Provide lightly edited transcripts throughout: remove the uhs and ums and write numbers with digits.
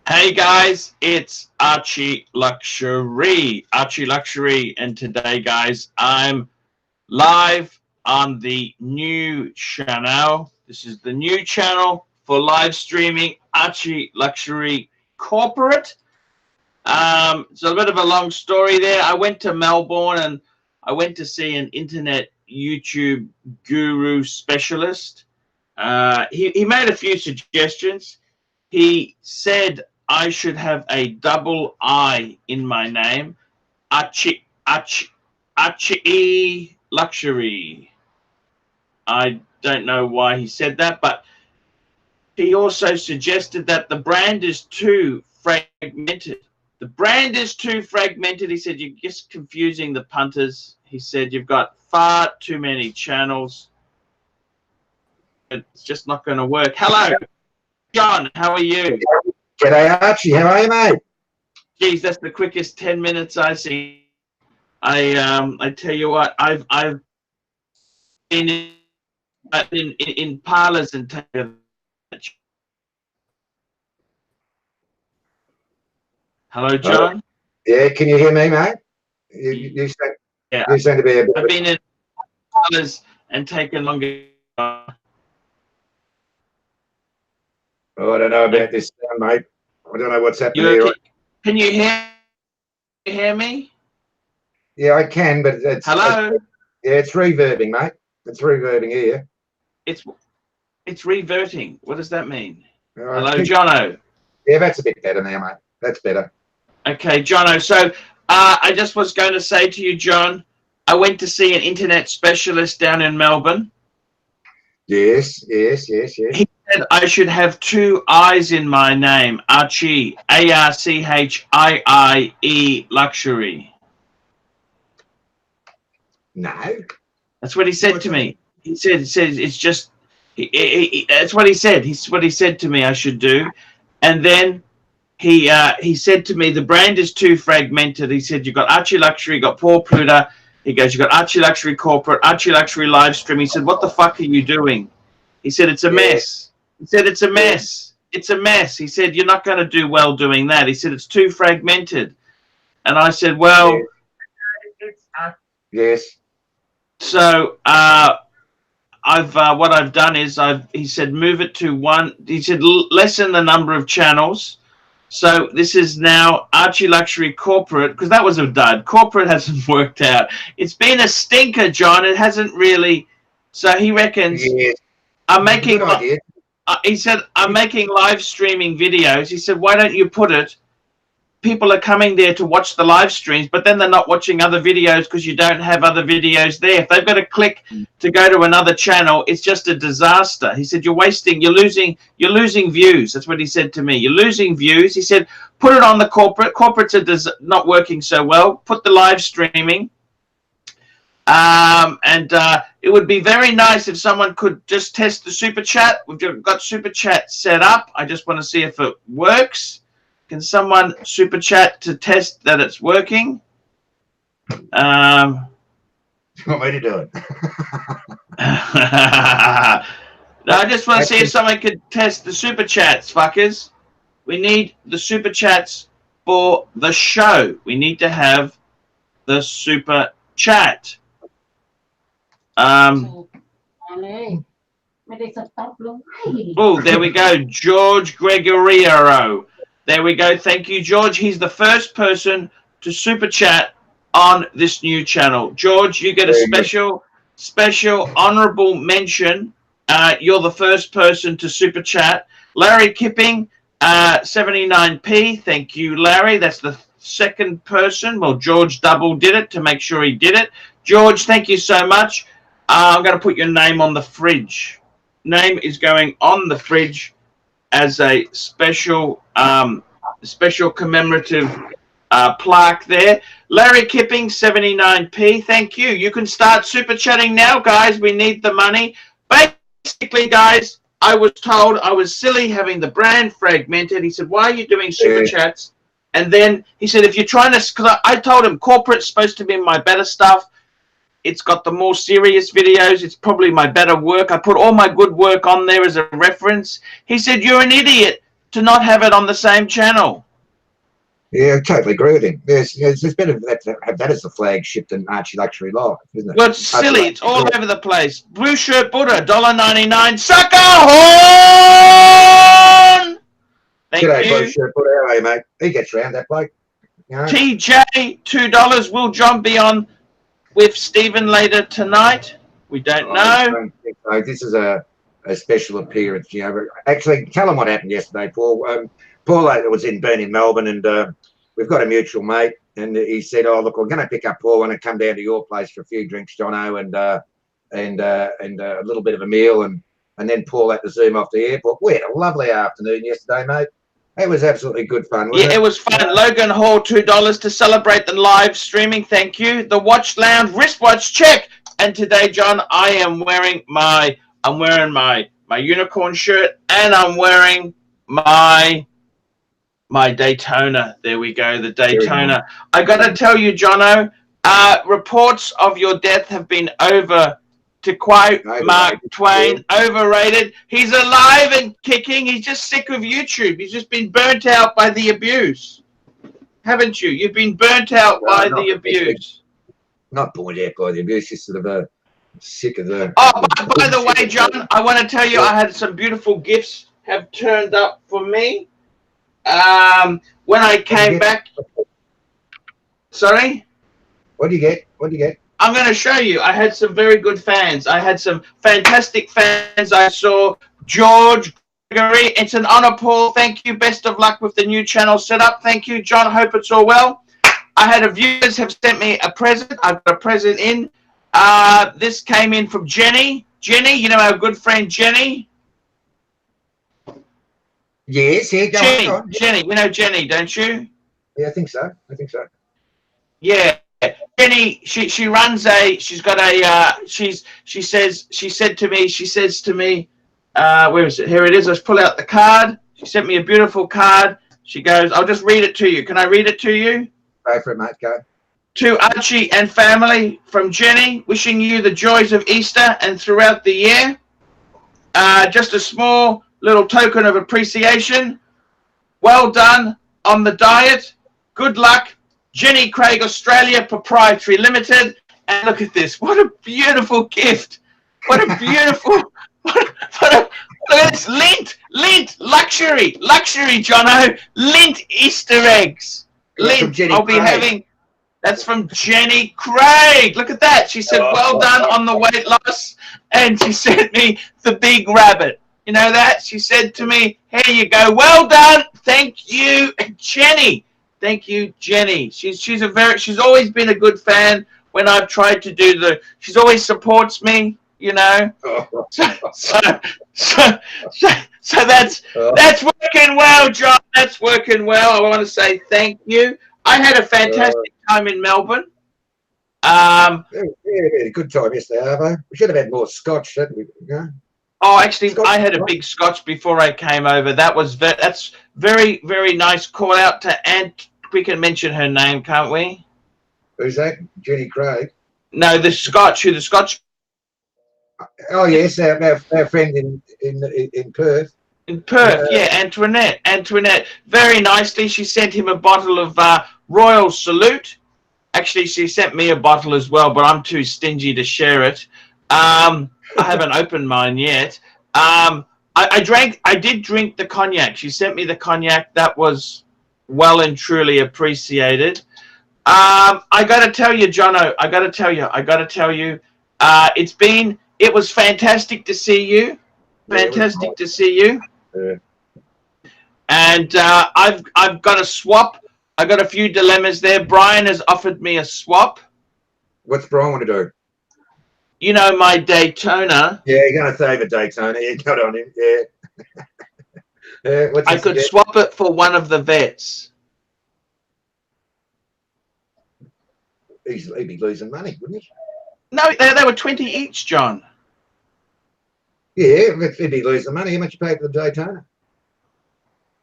Hey guys, it's ArchieLuxury, and today, guys, I'm live on the new channel. This is the new channel for live streaming, ArchieLuxury Corporate. It's a bit of a long story there. I went to Melbourne and I went to see an internet YouTube guru specialist. He made a few suggestions. He said I should have a double I in my name, Archie Luxury. I don't know why he said that, but he also suggested that the brand is too fragmented. The brand is too fragmented. He said you're just confusing the punters. He said you've got far too many channels. It's just not going to work. Hello, John. How are you? G'day, Archie. How are you, mate? Geez, that's the quickest 10 minutes I've seen. I tell you what, I've been in parlors and taken. Hello, John. Yeah, can you hear me, mate? You sound to be a bit. I've been in parlors and taken longer. Oh, I don't know about this sound, mate. I don't know what's happening here. Can you hear me? Yeah, I can, but it's hello. It's reverbing, mate. It's reverbing here. It's reverting. What does that mean? Hello, Jono. Yeah, that's a bit better now, mate. That's better. Okay, Jono. So I just was going to say to you, John, I went to see an internet specialist down in Melbourne. Yes. He said I should have two I's in my name, Archie, ARCHIIE Luxury. No. That's what he said to me. He said it's just. That's what he said. He's what he said to me I should do, and then he said to me the brand is too fragmented. He said you've got ArchieLuxury, you got Paul Pluta. He goes, you got ArchieLuxury Corporate, ArchieLuxury Live Stream. He said, what the fuck are you doing? He said, it's a mess. He said, it's a mess. It's a mess. He said, you're not going to do well doing that. He said, it's too fragmented. And I said, well. Yes. So what I've done is he said, move it to one. He said, lessen the number of channels. So this is now ArchieLuxury Corporate, because that was a dud. Corporate hasn't worked out. It's been a stinker, John. It hasn't really. So he reckons I'm making. He said I'm making live streaming videos. He said, why don't you put it? People are coming there to watch the live streams, but then they're not watching other videos because you don't have other videos there. If they've got to click to go to another channel, it's just a disaster. He said, you're losing views. That's what he said to me. You're losing views. He said, put it on the corporate. Corporates are not working so well. Put the live streaming. It would be very nice if someone could just test the super chat. We've got super chat set up. I just want to see if it works. Can someone super chat to test that it's working? You want me to do it? No, I just want to see if someone could test the super chats, fuckers. We need the super chats for the show. We need to have the super chat. Oh, there we go. George Gregorio. There we go. Thank you, George. He's the first person to super chat on this new channel. George, you get a special honorable mention. You're the first person to super chat. Larry Kipping, 79p. Thank you, Larry. That's the second person. Well, George double did it to make sure he did it. George, thank you so much. I'm going to put your name on the fridge. Name is going on the fridge as a special commemorative plaque there. Larry Kipping, 79p. Thank you. You can start super chatting now, guys. We need the money. Basically, guys, I was told I was silly having the brand fragmented. He said, why are you doing super chats? And then he said, if you're trying to, because I told him corporate's supposed to be my better stuff. It's got the more serious videos. It's probably my better work. I put all my good work on there as a reference. He said, you're an idiot to not have it on the same channel. Yeah, I totally agree with him. There's better to have that as the flagship than Archie Luxury Live, isn't it? Well, it's Archie silly. It's all Live. over the place. Blue Shirt Buddha, $1.99. Sucker horn! Thank G'day, you. Blue Shirt. How are you, mate? He gets round, that bloke. You know? TJ, $2. Will John be on with Stephen later tonight? We don't know. I don't think so. This is a special appearance. You know, actually, tell them what happened yesterday, Paul. Paul was in Melbourne, and we've got a mutual mate, and he said, "Oh, look, we're going to pick up Paul and come down to your place for a few drinks, Jono, and a little bit of a meal, and then Paul had to zoom off the airport." We had a lovely afternoon yesterday, mate. It was absolutely good fun. Wasn't it was fun. Logan Hall, $2 to celebrate the live streaming. Thank you. The Watch Lounge wristwatch check. And today, John, I am wearing my unicorn shirt, and I'm wearing my Daytona. There we go, the Daytona. I got to tell you, Jono, reports of your death have been to quote Mark Twain, overrated. He's alive and kicking. He's just sick of YouTube. He's just been burnt out by the abuse. Haven't you? You've been burnt out by the abuse. Not burnt out by the abuse, just sort of sick of the... Oh, by the way, John, I want to tell you I had some beautiful gifts have turned up for me. When I came back... Sorry? What do you get? What do you get? I'm going to show you. I had some very good fans. I had some fantastic fans. I saw George Gregory. It's an honor, Paul. Thank you. Best of luck with the new channel setup. Thank you, John. Hope it's all well. I had viewers have sent me a present. I've got a present in. This came in from Jenny. Jenny, you know our good friend Jenny? Yes, yeah, Jenny, on. Jenny. You know Jenny, don't you? Yeah, I think so. Yeah. Jenny, she runs she's got she says to me, where is it? Here it is. Let's pull out the card. She sent me a beautiful card. She goes, I'll just read it to you. Can I read it to you? Go for it, mate. Go. To Archie and family from Jenny, wishing you the joys of Easter and throughout the year. Just a small little token of appreciation. Well done on the diet. Good luck. Jenny Craig Australia Proprietary Limited. And look at this. What a beautiful gift. What a beautiful... look at this. Lint. Luxury, Jono. Lint Easter eggs. Lint. I'll be having... That's from Jenny Craig. Look at that. She said, well done on the weight loss. And she sent me the big rabbit. You know that? She said to me, here you go. Well done. Thank you, Jenny. Thank you, Jenny. She's always been a good fan when I've tried to do she's always supports me, you know. So that's working well, John. That's working well. I want to say thank you. I had a fantastic time in Melbourne. Yeah, a good time yesterday, Arvo. We should have had more scotch, shouldn't we? Yeah. Oh, actually, I had a big scotch before I came over. That's very, very nice. Call out to Ant. We can mention her name, can't we? Who's that? Jenny Craig? No, the Scotch. Oh, yes, our friend in Perth. In Perth, yeah, Antoinette. Very nicely, she sent him a bottle of Royal Salute. Actually, she sent me a bottle as well, but I'm too stingy to share it. I haven't opened mine yet. I did drink the cognac. She sent me the cognac. That was well and truly appreciated. I got to tell you, Jono, it was fantastic to see you. Fantastic to see you. Yeah. And I've got a swap. I got a few dilemmas there. Brian has offered me a swap. What's Brian want to do? You know my Daytona. Yeah, you're going to save a Daytona. You got on him. Yeah. I could swap it for one of the vets. He'd be losing money, wouldn't he? No, they were 20 each, John. Yeah, he'd be losing money. How much you paid for the Daytona?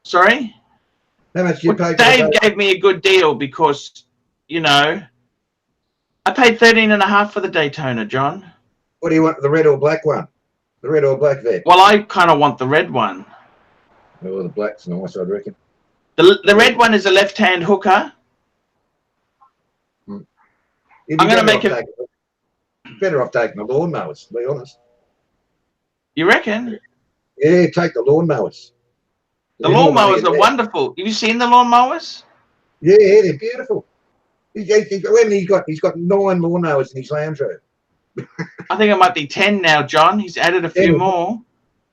Sorry? How much you paid for Dave gave me a good deal because, you know, I paid $13.50 for the Daytona, John. What do you want, the red or black one? The red or black vet? Well, I kind of want the red one. Well, the black's nice, I reckon. The red one is a left-hand hooker. You'd I'm be going to make it. better off taking the lawnmowers, to be honest. You reckon? Yeah, take the lawnmowers. The lawnmowers are wonderful. Have you seen the lawnmowers? Yeah, they're beautiful. He's got 9 lawnmowers in his lounge room. I think it might be 10 now, John. He's added a few more.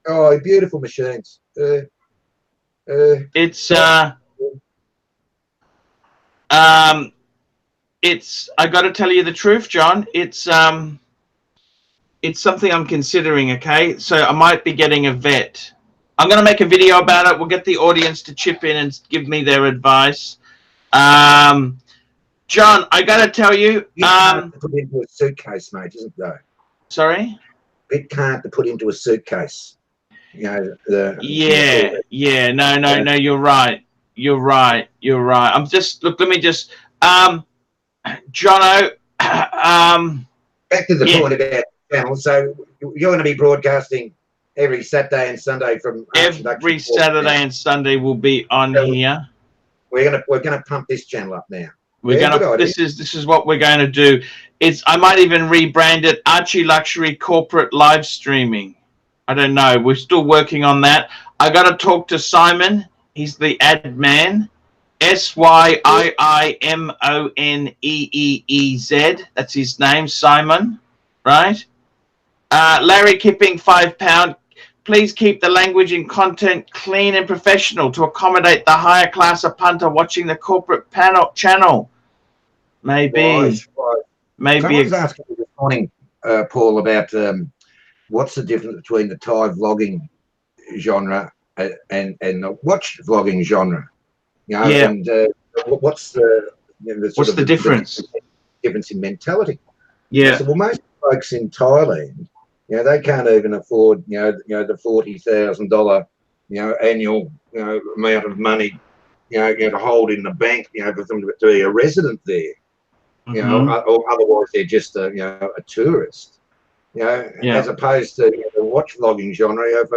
Oh, beautiful machines. It's I got to tell you the truth, John. It's something I'm considering. Okay, so I might be getting a vet. I'm going to make a video about it. We'll get the audience to chip in and give me their advice. John, I got to tell you, put into a suitcase, mate, isn't it? Sorry. It can't put into a suitcase. You know. Yeah. No. You're right. I'm just look. Let me just. Jono. Back to the point about channel. So you're going to be broadcasting every Saturday and Sunday from every Saturday and Sunday will be on here. We're gonna pump this channel up now. This is what we're going to do. I might even rebrand it ArchieLuxury Corporate Live Streaming. I don't know. We're still working on that. I got to talk to Simon. He's the ad man. SYIIMONEEEZ. That's his name, Simon. Right? Larry Kipping, £5. Please keep the language and content clean and professional to accommodate the higher class of punter watching the corporate channel. Maybe. Right. Maybe. I was asking you this morning, Paul, about what's the difference between the Thai vlogging genre and the watch vlogging genre? You know, and what's the difference? The difference in mentality? Yeah. So, well, most folks in Thailand, you know, they can't even afford, the $40,000, annual, amount of money, to hold in the bank, for them to be a resident there, or otherwise they're just a tourist, as opposed to the watch vlogging genre. If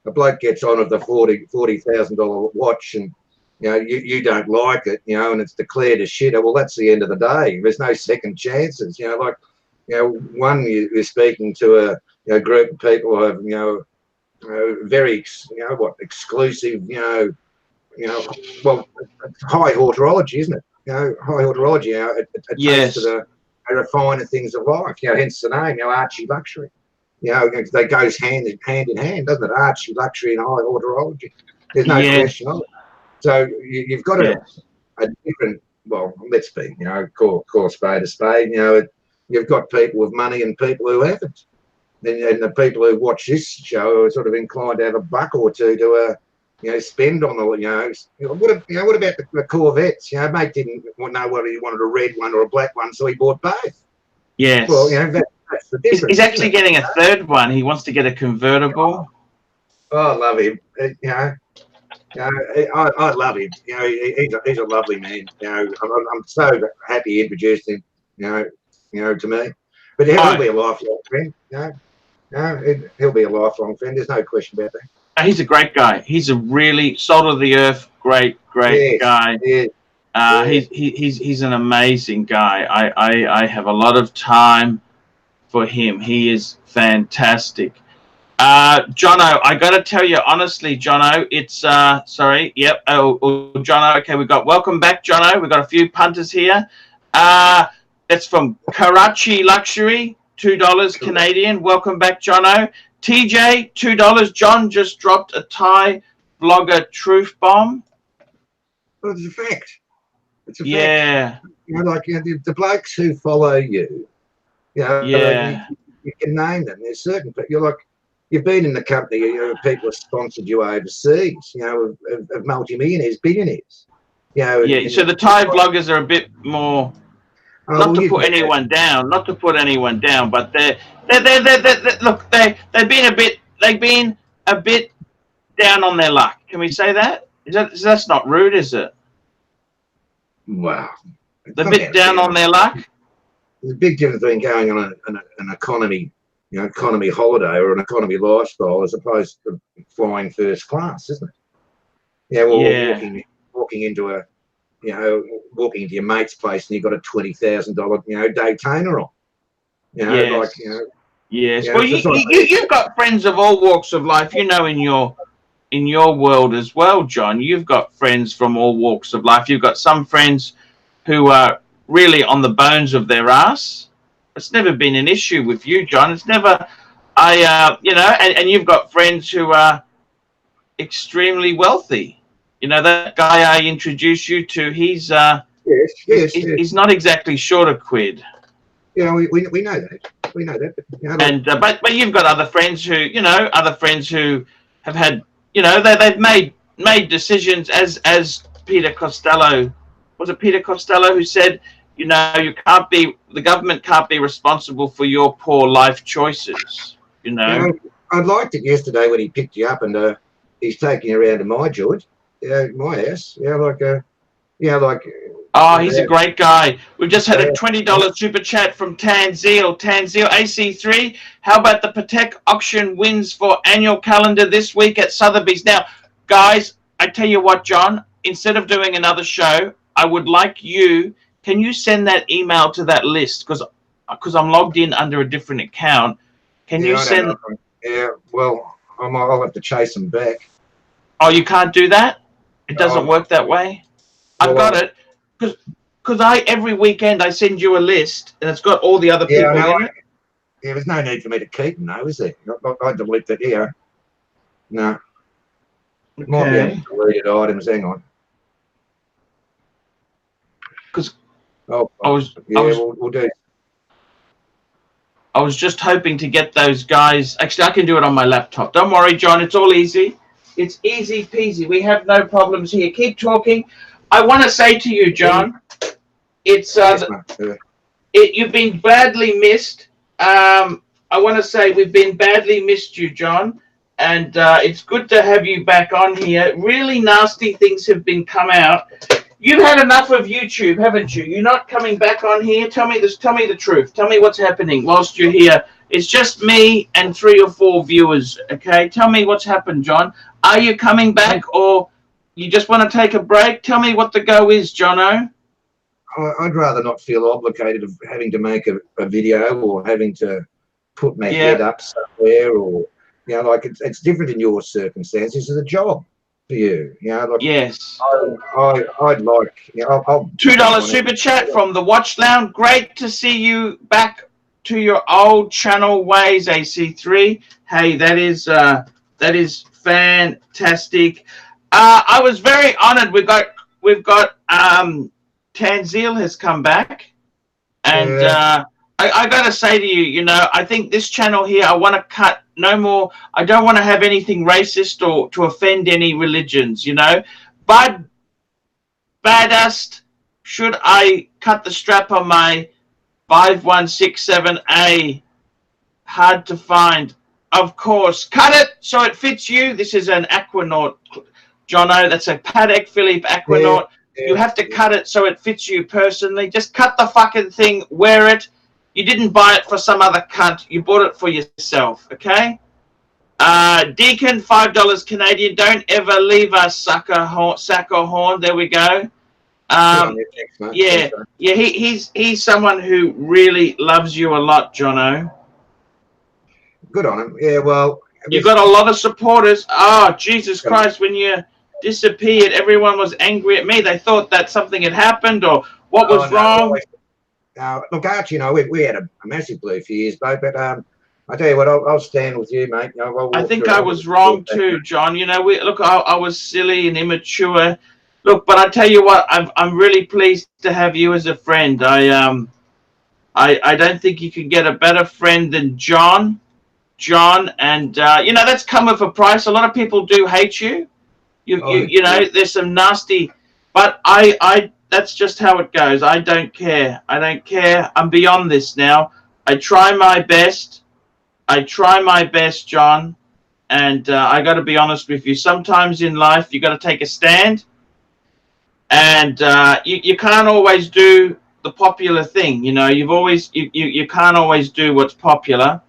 a bloke gets on of the $40,000 watch and you don't like it, and it's declared a shitter, well, that's the end of the day. There's no second chances. One, you're speaking to a group of people who have very exclusive high horology, isn't it? High horology. It takes to the refining things of life. Hence the name. ArchieLuxury. That goes hand in hand, doesn't it? ArchieLuxury and high horology. There's no question of it. So you've got a different. Well, let's be call a spade a spade. You've got people with money and people who haven't. And the people who watch this show are sort of inclined to have a buck or two to spend on the what about the Corvettes? Mate didn't know whether he wanted a red one or a black one, so he bought both. Yes. Well, that's the difference. He's actually getting a third one. He wants to get a convertible. Oh, I love him. I love him. He's a lovely man. I'm so happy he introduced him. To me. But he'll be a lifelong friend. He'll be a lifelong friend. There's no question about that. He's a great guy. He's a really salt of the earth, great guy. Yes. He's an amazing guy. I have a lot of time for him. He is fantastic. Jono, I got to tell you honestly, Jono, it's sorry. Yep. Jono. Okay, welcome back, Jono. We've got a few punters here. That's from Karachi Luxury, $2 Canadian. Welcome back, Jono. TJ, $2. John just dropped a Thai blogger truth bomb. Well, it's a fact. It's a fact. The blokes who follow you, you can name them. There's certain, but you've been in the company, people have sponsored you overseas, of multimillionaires, billionaires. So the Thai vloggers are a bit more. Not to put anyone down, but they've been a bit down on their luck. Can we say that? That's not rude, is it? Wow. They're a bit down on their luck. There's a big difference between going on an economy, economy holiday or an economy lifestyle as opposed to flying first class, isn't it? Yeah, well, Yeah. walking into a, walking into your mate's place and you've got a $20,000, Daytona on. Yes. Yes. Well, It's sort of, you've got friends of all walks of life, in your world as well, John. You've got friends from all walks of life. You've got some friends who are really on the bones of their ass. It's never been an issue with you, John. It's never, and you've got friends who are extremely wealthy. That guy I introduced you to, he's yes. he's not exactly short of quid. We know that. We know that. And but you've got other friends who have had, they've made decisions as Peter Costello, was it Peter Costello who said, the government can't be responsible for your poor life choices. I liked it yesterday when he picked you up and he's taking you around to my joint, my house. Oh, he's a great guy. We've just had a $20 super chat from Tanzil. Tanzil, AC3, how about the Patek auction wins for annual calendar this week at Sotheby's? Now, guys, I tell you what, John, instead of doing another show, I would like can you send that email to that list? Because I'm logged in under a different account. Can you send... Yeah, well, I'll have to chase them back. Oh, you can't do that? It doesn't work that way? I've got it. Because every weekend I send you a list and it's got all the other people in it. Yeah, there's no need for me to keep them, though, is there? I delete that here. No. Okay. Might be able to deleted items. Hang on. Because we'll do. I was just hoping to get those guys. Actually, I can do it on my laptop. Don't worry, John. It's all easy. It's easy peasy. We have no problems here. Keep talking. I want to say to you, John, it's you've been badly missed. I want to say we've been badly missed you, John, and it's good to have you back on here. Really nasty things have been come out. You've had enough of YouTube, haven't you? You're not coming back on here. Tell me this. Tell me the truth. Tell me what's happening whilst you're here. It's just me and 3 or 4 viewers. Okay, tell me what's happened, John. Are you coming back or? You just want to take a break? Tell me what the go is, Jono. I'd rather not feel obligated of having to make a video or having to put my head up somewhere, or it's different in your circumstances. It's a job for you. Yes. I'd like. I'll $2 super chat from the Watch Lounge. Great to see you back to your old channel ways, AC3. Hey, that is fantastic. I was very honored. We've got Tanzil has come back, and I got to say to you, I think this channel here, I want to cut no more. I don't want to have anything racist or to offend any religions, But Baddust, should I cut the strap on my 5167A? Hard to find. Of course, cut it so it fits you. This is an Aquanaut. Jono, that's a Patek Philippe Aquanaut. You have to cut it so it fits you personally. Just cut the fucking thing, wear it. You didn't buy it for some other cunt. You bought it for yourself, okay? Deacon, $5 Canadian. Don't ever leave us, sucker horn. There we go. He's someone who really loves you a lot, Jono. Good on him. Yeah, well. You've got a lot of supporters. Oh, Jesus Christ, when you disappeared, everyone was angry at me. They thought that something had happened or what was wrong. Look, Archie, we had a massive blue for years, but I tell you what, I'll stand with you, mate. I think I was wrong too, John. I was silly and immature. Look, but I tell you what, I'm really pleased to have you as a friend. I don't think you can get a better friend than John, and that's come with a price. A lot of people do hate you. There's some nasty, but I that's just how it goes. I don't care. I'm beyond this now. I try my best, John, and I got to be honest with you. Sometimes in life, you got to take a stand, and you can't always do the popular thing. You can't always do what's popular.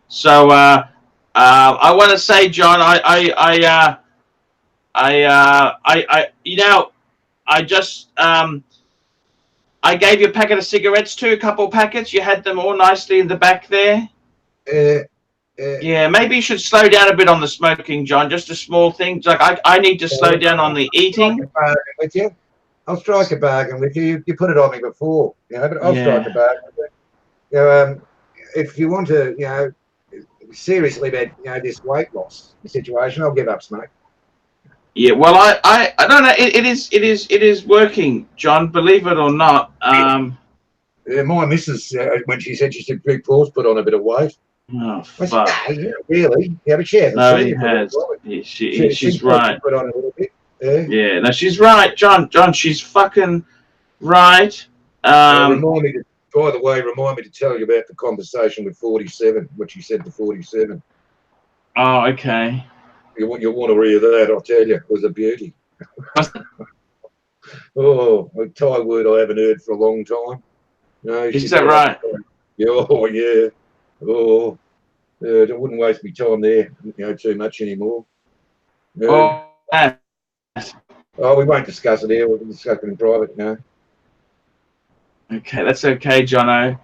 So I want to say, John, You know, I just I gave you a packet of cigarettes too, a couple of packets. You had them all nicely in the back there. Yeah, maybe you should slow down a bit on the smoking, John. Just a small thing. Like I need to slow down on the eating. With you, I'll strike a bargain with you. You put it on me before, you know, but I'll strike a bargain. You know, if you want to, you know, seriously about, you know, this weight loss situation, I'll give up smoke. Yeah, well, I don't know. It is working, John. Believe it or not. My missus, when she said she took big pause, put on a bit of weight. Oh fuck! Yeah, really? Yeah, but she hasn't. No, he has. She's right. Put on a little bit. Yeah, no, she's right, John. John, she's fucking right. Remind me to. By the way, remind me to tell you about the conversation with 47. What she said to 47. Oh, okay. You want to read that? I'll tell you, it was a beauty. Oh, a Thai word I haven't heard for a long time. No, is that right? Oh yeah. Oh, I wouldn't waste my time there, you know, too much anymore. No. Oh, we won't discuss it here. We'll discuss it in private now. Okay, that's okay, Jono.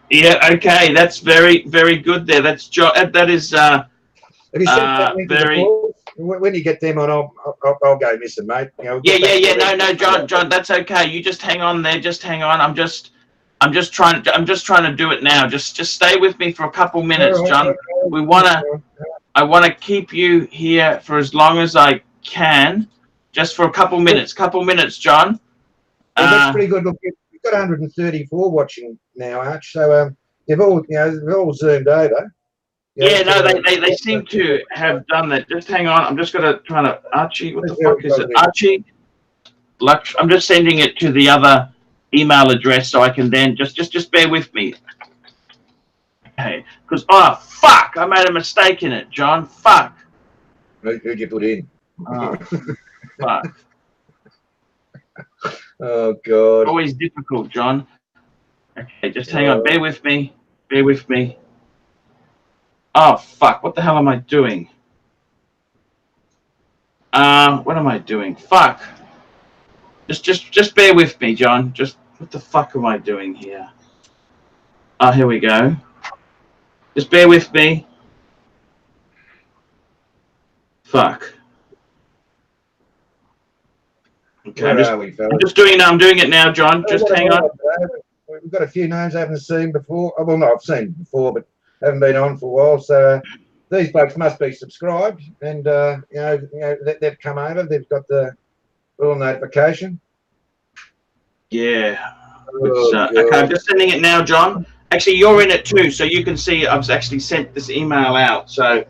Yeah, okay. That's very, very good there. That's that is Have you sent that very. When you get them on, I'll go missing, mate. You know, yeah. No, John, that's okay. You just hang on there. Just hang on. I'm just trying to do it now. Just stay with me for a couple minutes, John. I wanna keep you here for as long as I can, just for a couple minutes, John. Yeah, that's pretty good. Look, we've got 134 watching now, Arch. So they've all, you know, they've all zoomed over. Yeah, no, they seem to have done that. Just hang on. I'm just gonna try to Archie. What the fuck is it? Archie. I'm just sending it to the other email address so I can then just bear with me. Okay, because fuck, I made a mistake in it, John. Fuck. Who'd you put in? Oh, fuck. Oh God. Always difficult, John. Okay, just hang on. Bear with me. Bear with me. Oh fuck! What the hell am I doing? What am I doing? Fuck. Just bear with me, John. Just what the fuck am I doing here? Oh, here we go. Just bear with me. Fuck. Okay, I'm just doing it now. I'm doing it now, John. Just hang on. We've got a few names I haven't seen before. Well, no, I've seen before, but haven't been on for a while. So these blokes must be subscribed, and you know they've come over. They've got the little notification. Yeah. Okay, I'm just sending it now, John. Actually, you're in it too, so you can see I've actually sent this email out. So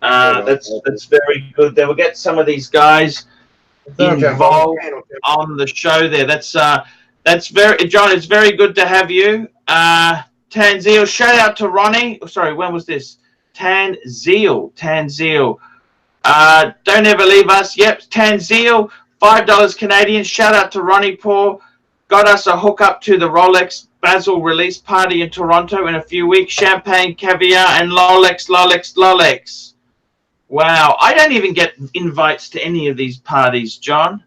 that's very good. There, we'll get some of these guys involved on the show there. That's very, John, it's very good to have you. Tanzeel, shout out to Ronnie. Oh, sorry, when was this? Tanzeel. Don't ever leave us. Yep, Tanzeel, $5 Canadian. Shout out to Ronnie Paul. Got us a hookup to the Rolex Basil release party in Toronto in a few weeks. Champagne, caviar, and Rolex. Wow, I don't even get invites to any of these parties, John.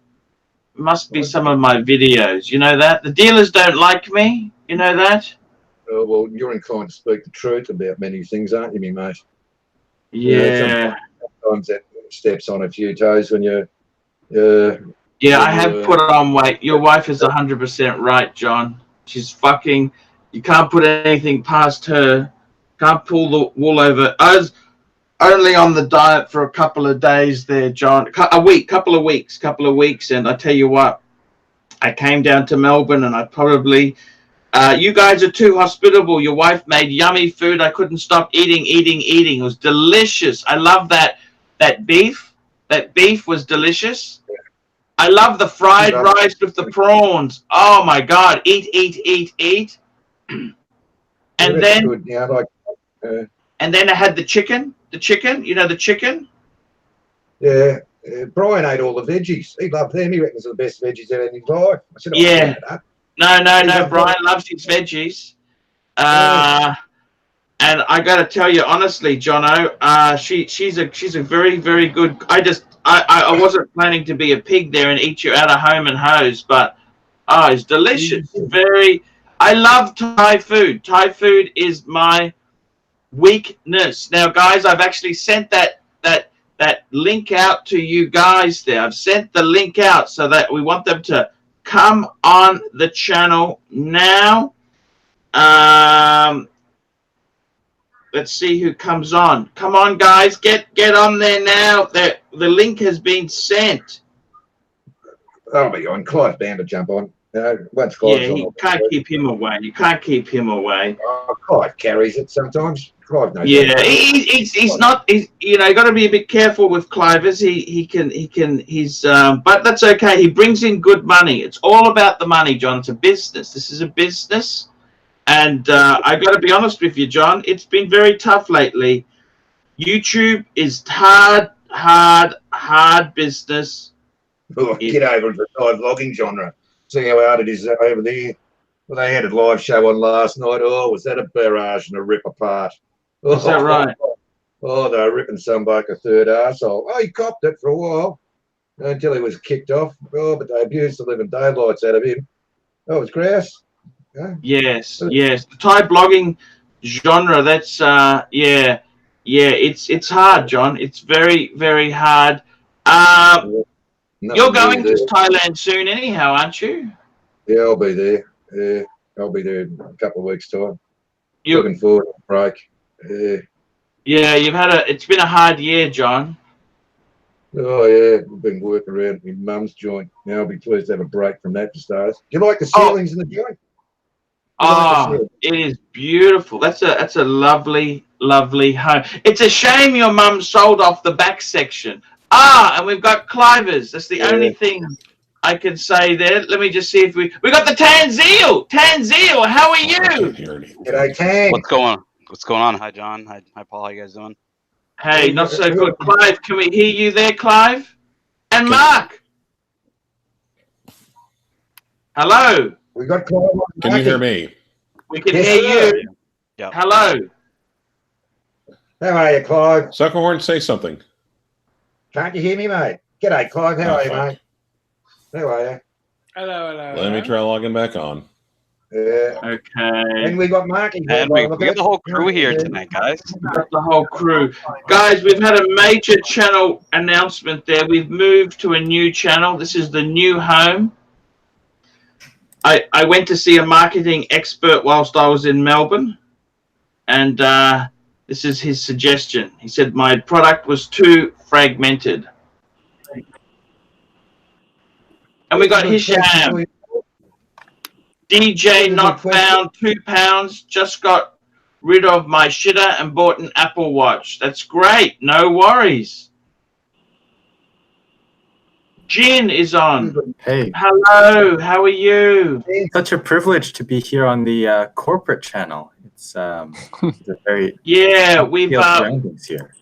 Must be some of my videos. You know that? The dealers don't like me. You know that? Well, you're inclined to speak the truth about many things, aren't you, me mate? Yeah. Sometimes that steps on a few toes when you're... yeah, I have put on weight. Your wife is 100% right, John. She's fucking... You can't put anything past her. Can't pull the wool over... I was only on the diet for a couple of days there, John. Couple of weeks. And I tell you what, I came down to Melbourne and I probably... you guys are too hospitable. Your wife made yummy food. I couldn't stop eating. It was delicious. I love that beef. That beef was delicious. I love the fried rice with the prawns. Oh my God. Eat. And then... Good. Yeah, and then I had the chicken. You know the chicken? Yeah. Brian ate all the veggies. He loved them. He reckons they're the best veggies ever in his life. I said, yeah. No. Brian loves his veggies. And I got to tell you honestly, Jono, she's a very, very good. I wasn't planning to be a pig there and eat you out of home and hose, but it's delicious. Very. I love Thai food. Thai food is my weakness. Now, guys, I've actually sent that link out to you guys there. I've sent the link out so that we want them to come on the channel now. Let's see who comes on. Come on, guys, get on there now. The link has been sent. I'll be on. Clive's bound to jump on. Once Clive's on, you can't keep him away. You can't keep him away. Clive carries it sometimes. Clive knows. Yeah, he's not. You got to be a bit careful with Clivers. He's but that's okay. He brings in good money. It's all about the money, John. It's a business. This is a business. And I got to be honest with you, John. It's been very tough lately. YouTube is hard business. Oh, get over into the Thai vlogging genre. See how hard it is over there. Well, they had a live show on last night. Oh, was that a barrage and a rip apart? Oh, is that right? Oh, they were ripping some bloke a third arsehole. Oh, he copped it for a while until he was kicked off. Oh, but they abused the living daylights out of him. Oh, it was grass. Yeah. Yes. The Thai blogging genre. That's it's hard, John. It's very, very hard. You're going to Thailand soon, anyhow, aren't you? Yeah, I'll be there. Yeah, I'll be there in a couple of weeks' time. Looking forward to a break. Yeah, it's been a hard year, John. Oh yeah, we've been working around my mum's joint. Now I'll be pleased to have a break from that to start. Do you like the ceilings in the joint? It is beautiful. That's a lovely, lovely home. It's a shame your mum sold off the back section. And we've got Clivers. That's the only thing I can say there. Let me just see if we got the Tanzeel. Tanzeel, how are you? G'day, Tan. What's going on? Hi, John. Hi, Paul. How you guys doing? Hey, not so good. Clive, can we hear you there, Clive? And Mark. Hello. We got Clive. Can you hear me? We can hear you. Yeah. Hello. How are you, Clive? Suckerhorn, say something. Can't you hear me, mate? G'day, Clive. How are you, mate? How are you? Hello. Let me try logging back on. Yeah. Okay. And we got Marky. And we got the whole crew here tonight, guys. We got the whole crew. Guys, we've had a major channel announcement there. We've moved to a new channel. This is the new home. I went to see a marketing expert whilst I was in Melbourne. And this is his suggestion. He said my product was too fragmented. And we got Hisham. DJ not found, £2. Just got rid of my shitter and bought an Apple Watch. That's great. No worries. Jin is on. Hey. Hello. How are you? Such a privilege to be here on the corporate channel. It's a very we've here.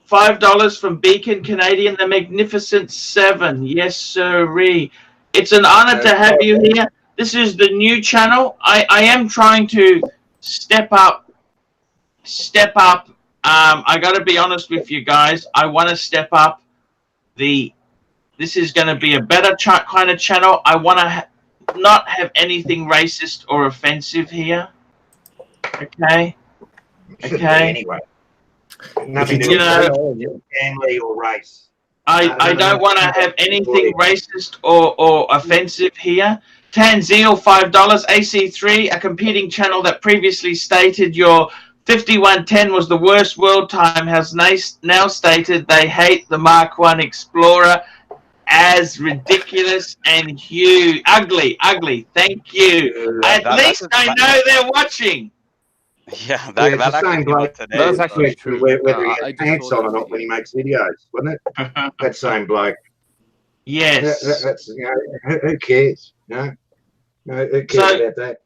$5 from Beacon Canadian, the Magnificent Seven. Yes, sirree. It's an honor to have you here. This is the new channel. I am trying to step up. I got to be honest with you guys. I want to step up. This is going to be a better kind of channel. I want to not have anything racist or offensive here. Okay. Anyway. Nothing to do with family or race. I don't want to have anything racist or offensive here. Tanzeel, $5. AC3, a competing channel that previously stated your 5110 was the worst world time, has now stated they hate the Mark 1 Explorer as ridiculous and huge. Ugly. Thank you. At least I know they're watching. Yeah, that actually came out today. That's actually true. Whether he has pants on or not when he makes videos, wasn't it? That same bloke. Yes. That's who cares? No, who cares about that?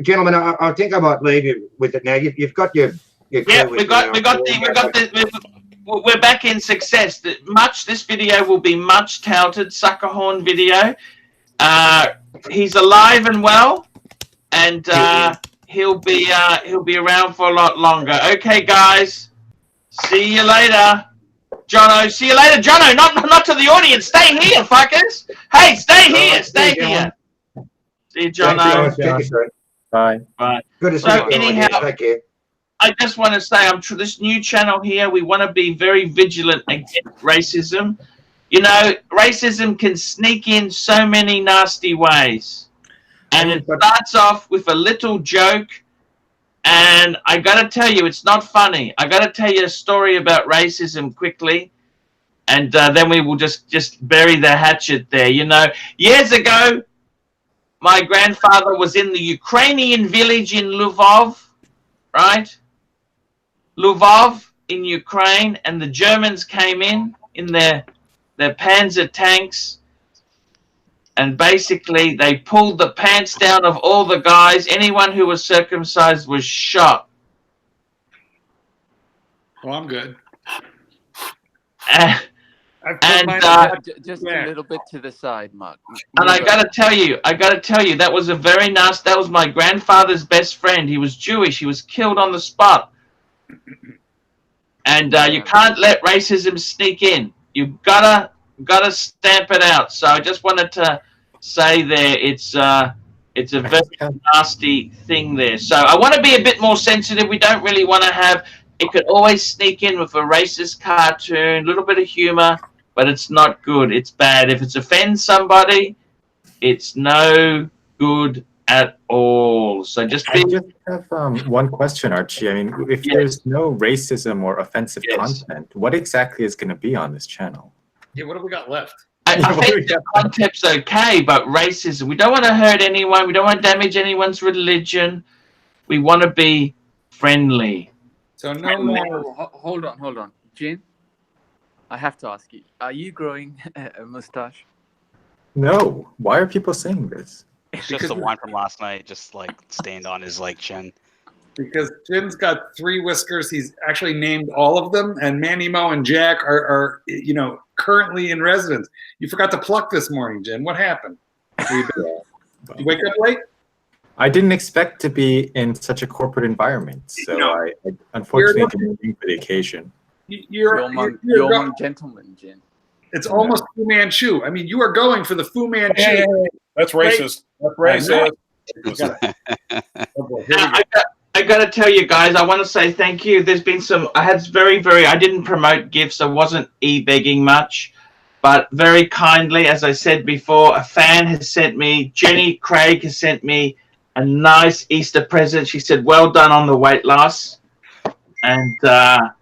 Gentlemen, I think I might leave you with it now. You've got your yeah, we're back in success. This video will be much touted Suckerhorn video. He's alive and well, and he'll be around for a lot longer. Okay, guys. See you later. Jono, see you later. Jono, not to the audience. Stay here, fuckers. Hey, stay here. Stay here. See you, Jono. Thank you, Bye. Bye. Good to see So you. anyhow, Take care. I just want to say, this new channel here. We want to be very vigilant against racism. You know, racism can sneak in so many nasty ways, and it starts off with a little joke. And I got to tell you, it's not funny. I got to tell you a story about racism quickly, and then we will just bury the hatchet there. You know, years ago, my grandfather was in the Ukrainian village in Lvov, right? Lvov in Ukraine, and the Germans came in their Panzer tanks, and basically they pulled the pants down of all the guys. Anyone who was circumcised was shot. Well, I'm good. Just a little bit to the side, Mark. And I gotta tell you, that was a very nice. That was my grandfather's best friend. He was Jewish. He was killed on the spot. And you can't let racism sneak in. You gotta stamp it out. So I just wanted to say there, it's a very nasty thing there. So I want to be a bit more sensitive. We don't really want to have. It could always sneak in with a racist cartoon, a little bit of humor, but it's not good. It's bad. If it offends somebody, it's no good at all. So just be. I just have one question, Archie. I mean, if there's no racism or offensive content, what exactly is going to be on this channel? Yeah, what have we got left? I think the concept's okay, but racism. We don't want to hurt anyone. We don't want to damage anyone's religion. We want to be friendly. So no more. Hold on. Jin, I have to ask you, are you growing a mustache? No. Why are people saying this? It's just the wine from last night, just like stained on his like chin. Because Jin's got 3 whiskers. He's actually named all of them, and Manny, Mo, and Jack are currently in residence. You forgot to pluck this morning, Jin. What happened? You wake up late? I didn't expect to be in such a corporate environment, so I unfortunately didn't think for the occasion. You're among gentlemen, Jin. It's almost Fu Manchu. I mean, you are going for the Fu Manchu. Hey, that's racist. That's racist. I got to tell you guys, I want to say thank you. There's been some, I didn't promote gifts. I wasn't e-begging much, but very kindly, as I said before, a fan has sent me, Jenny Craig has sent me a nice Easter present. She said, well done on the weight loss. And I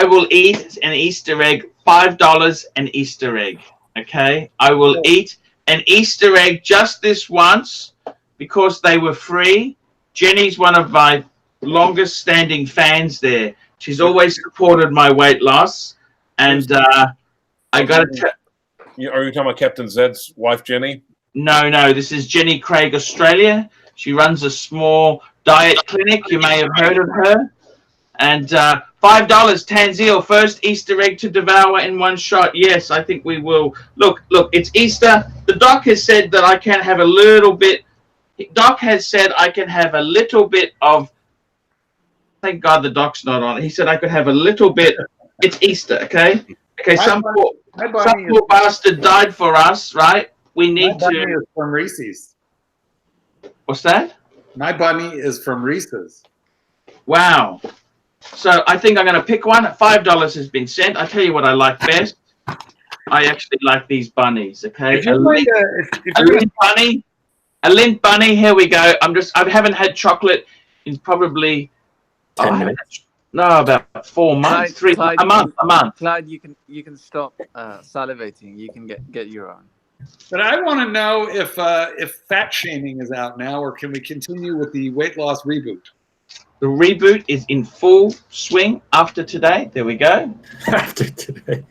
will eat an Easter egg, $5 an Easter egg, okay? I will eat an Easter egg just this once because they were free. Jenny's one of my longest standing fans there. She's always supported my weight loss. And I got to Are you talking about Captain Zed's wife, Jenny? No, this is Jenny Craig, Australia. She runs a small diet clinic. You may have heard of her. And $5, Tanzil, first Easter egg to devour in one shot. Yes, I think we will. Look, it's Easter. The doc has said that I can have a little bit. Doc has said I can have a little bit of. Thank God the doc's not on. He said I could have a little bit. It's Easter, okay? Okay, some poor bastard died for us, right? We need to. My bunny is from Reese's. What's that? My bunny is from Reese's. Wow. So I think I'm going to pick one. $5 has been sent. I tell you what I like best. I actually like these bunnies. Okay, a lint bunny. Here we go. I haven't had chocolate in probably 10 minutes. About 4 months, Clyde, a month. Clyde, you can stop salivating. You can get your own. But I want to know if fat shaming is out now, or can we continue with the weight loss reboot? The reboot is in full swing after today. There we go. After today.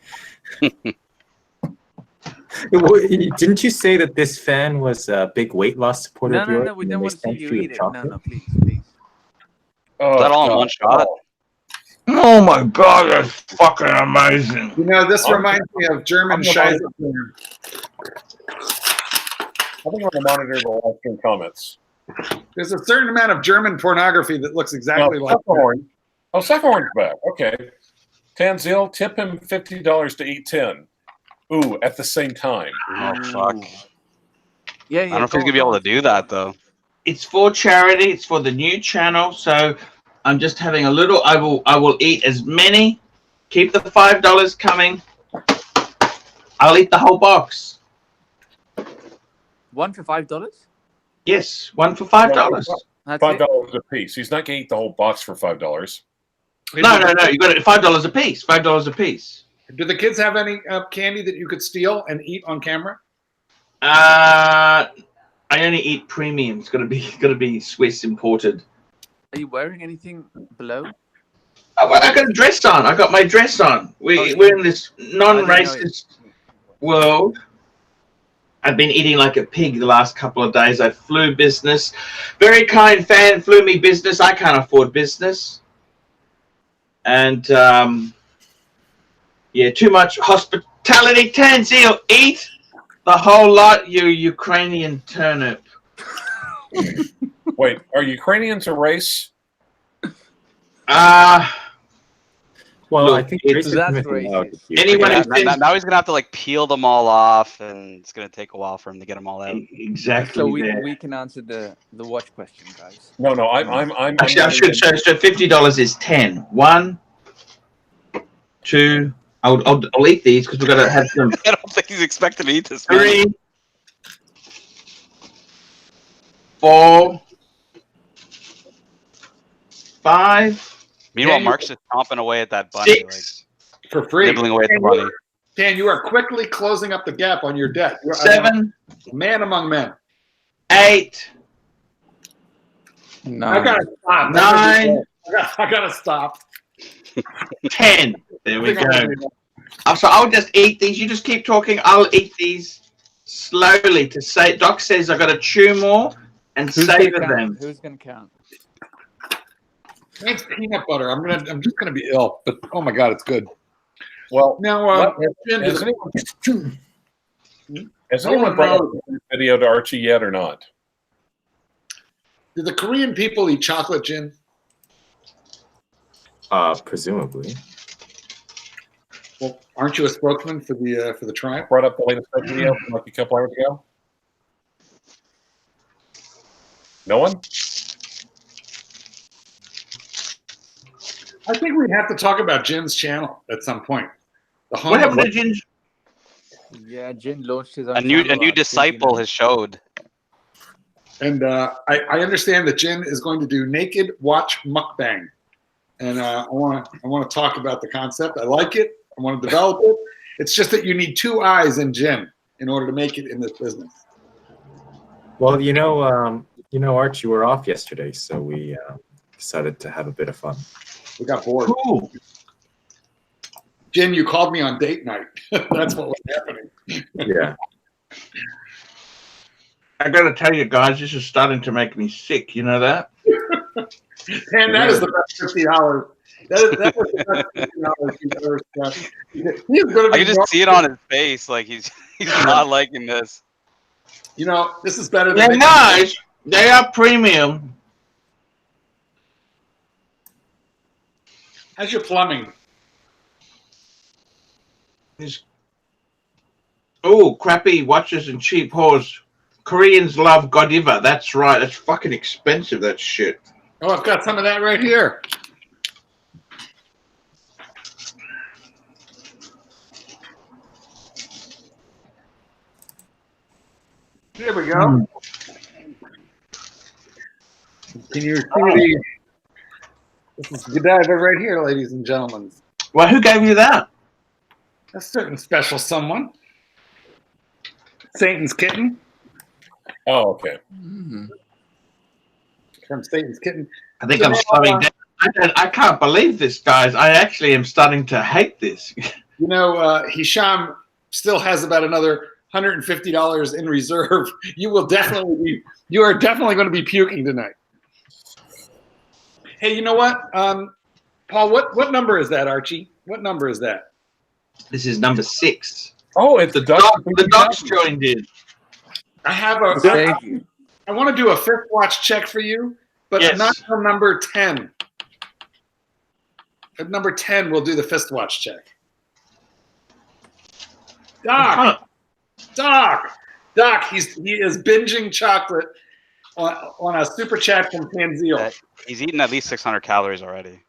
Didn't you say that this fan was a big weight loss supporter of yours? No, we don't want to see you eat it. No, please. Oh, that all in one shot? Oh my God, that's fucking amazing. You know, this reminds me of German Scheiße. I think I'm going to monitor the live stream comments. There's a certain amount of German pornography that looks exactly like Suckhorn. Oh, Suckhorn's back. Okay. Tanzil, tip him $50 to eat 10. Ooh, at the same time. Oh fuck! Yeah, I don't know if he's gonna be able to do that though. It's for charity. It's for the new channel. So I'm just having a little. I will eat as many. Keep the $5 coming. I'll eat the whole box. One for $5? Yes, one for $5. That's $5 a piece. He's not gonna eat the whole box for $5. No. You got it. $5 a piece. $5 a piece. Do the kids have any candy that you could steal and eat on camera? I only eat premium. It's gonna be Swiss imported. Are you wearing anything below? Oh, I got a dress on. I got my dress on. We're in this non-racist world. I've been eating like a pig the last couple of days. I flew business. Very kind fan flew me business. I can't afford business. And yeah, too much hospitality. Tanzil, eat the whole lot, you Ukrainian turnip. Wait, are Ukrainians a race? Well, Look, I think it's- racism is racist. allowed here. Anyone Yeah, who thinks now he's gonna have to like peel them all off, and it's gonna take a while for him to get them all out. exactly So there. we can answer the watch question, guys. No, I'm Actually, I should show. So $50 is 10. 1, 2. I'll eat these because we've got to have some. I don't think he's expecting to eat this. Man. 3, 4, 5. Meanwhile, Yeah, Mark's just chomping away at that bunny, 6, For free. nibbling away at the bunny. Dan, you are quickly closing up the gap on your debt. You're 7, a man among men. 8, No. I gotta stop. 9, I gotta stop. 10. There we I think I'm go. So I'll just eat these. You just keep talking. I'll eat these slowly to say. Doc says I got to chew more and Who's savor gonna count? them. Who's gonna count? Thanks, peanut butter. I'm just gonna be ill, but oh my god, it's good. Well, Now, Jim, has No anyone one brought knows. up the video to Archie yet or not? do the Korean people eat chocolate gin? Presumably. Well, aren't you a spokesman for the tribe? Brought up the latest video from like a couple hours ago? No one? I think we have to talk about Jin's channel at some point. The What happened to Ginger? Yeah, Jin launched his own A new channel, disciple has showed. And I understand that Jin is going to do naked watch mukbang, and I want to talk about the concept. I like it. I want to develop it. It's just that you need 2 eyes in Jin in order to make it in this business. Well, Archie, we're off yesterday, so we decided to have a bit of fun. We got bored. Cool. Jin, you called me on date night. That's what was happening. Yeah. I got to tell you guys, this is starting to make me sick. You know that? And that is the best $50. That was the best $50 you've ever spent. He's gonna I be can just see it on his face, like he's not liking this. You know, this is better They're than nice. They are premium. How's your plumbing? Oh, crappy watches and cheap whores. Koreans love Godiva. That's right. That's fucking expensive, that shit. Oh, I've got some of that right here. There we go. Can you see the? This is Godiva right here, ladies and gentlemen. Well, who gave you that? A certain special someone. Satan's Kitten Oh, okay. from Satan's Kitten. I think I'm slowing down. I can't believe this, guys. I actually am starting to hate this. You know, Hisham still has about another $150 in reserve. You are definitely going to be puking tonight. Hey, you know what, Paul? What number is that, Archie? What number is that? This is number 6. Oh, it's the The dog's joined in. I have a. Thank you. I want to do a fifth watch check for you, but Yes. not for number 10. At number 10, we'll do the fist watch check. Doc, he is binging chocolate on a super chat from Tanzil. He's eaten at least 600 calories already.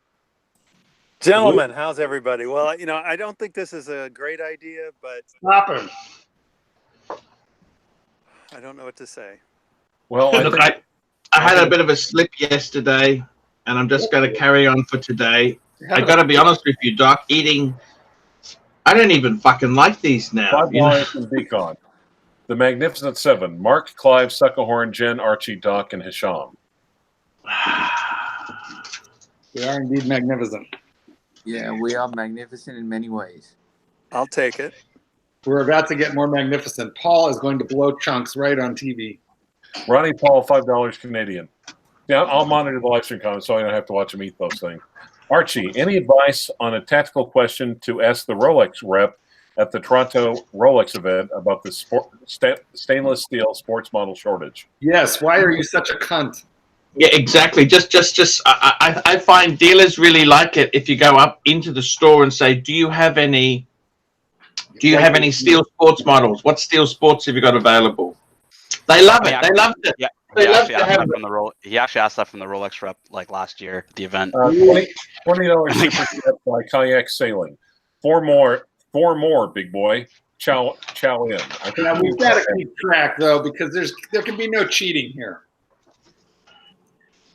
Gentlemen, how's everybody? Well, I don't think this is a great idea, but Stop him. I don't know what to say. Well, Look, I had a bit of a slip yesterday, and I'm just going to carry on for today. I got to be honest with you, Doc. I don't even fucking like these now. $5 from Beacon. The Magnificent Seven: Mark, Clive, Suckerhorn, Jen, Archie, Doc, and Hisham. We are indeed magnificent. Yeah, we are magnificent in many ways. I'll take it. We're about to get more magnificent. Paul is going to blow chunks right on TV. Ronnie Paul, $5 Canadian. Yeah, I'll monitor the live stream comments so I don't have to watch them eat those things. Archie, any advice on a tactical question to ask the Rolex rep at the Toronto Rolex event about the stainless steel sports model shortage? Yes, why are you such a cunt? Yeah, exactly. I find dealers really like it if you go up into the store and say, "Do you have any steel sports models? What steel sports have you got available?" They love it. They loved it. Yeah. They He love actually, to asked have that from the he actually asked that from the Rolex rep like last year at the event. $20 super chat by Kayak Sailing. Four more, big boy. Chow in. I think Now, we've got to keep track, though, because there can be no cheating here.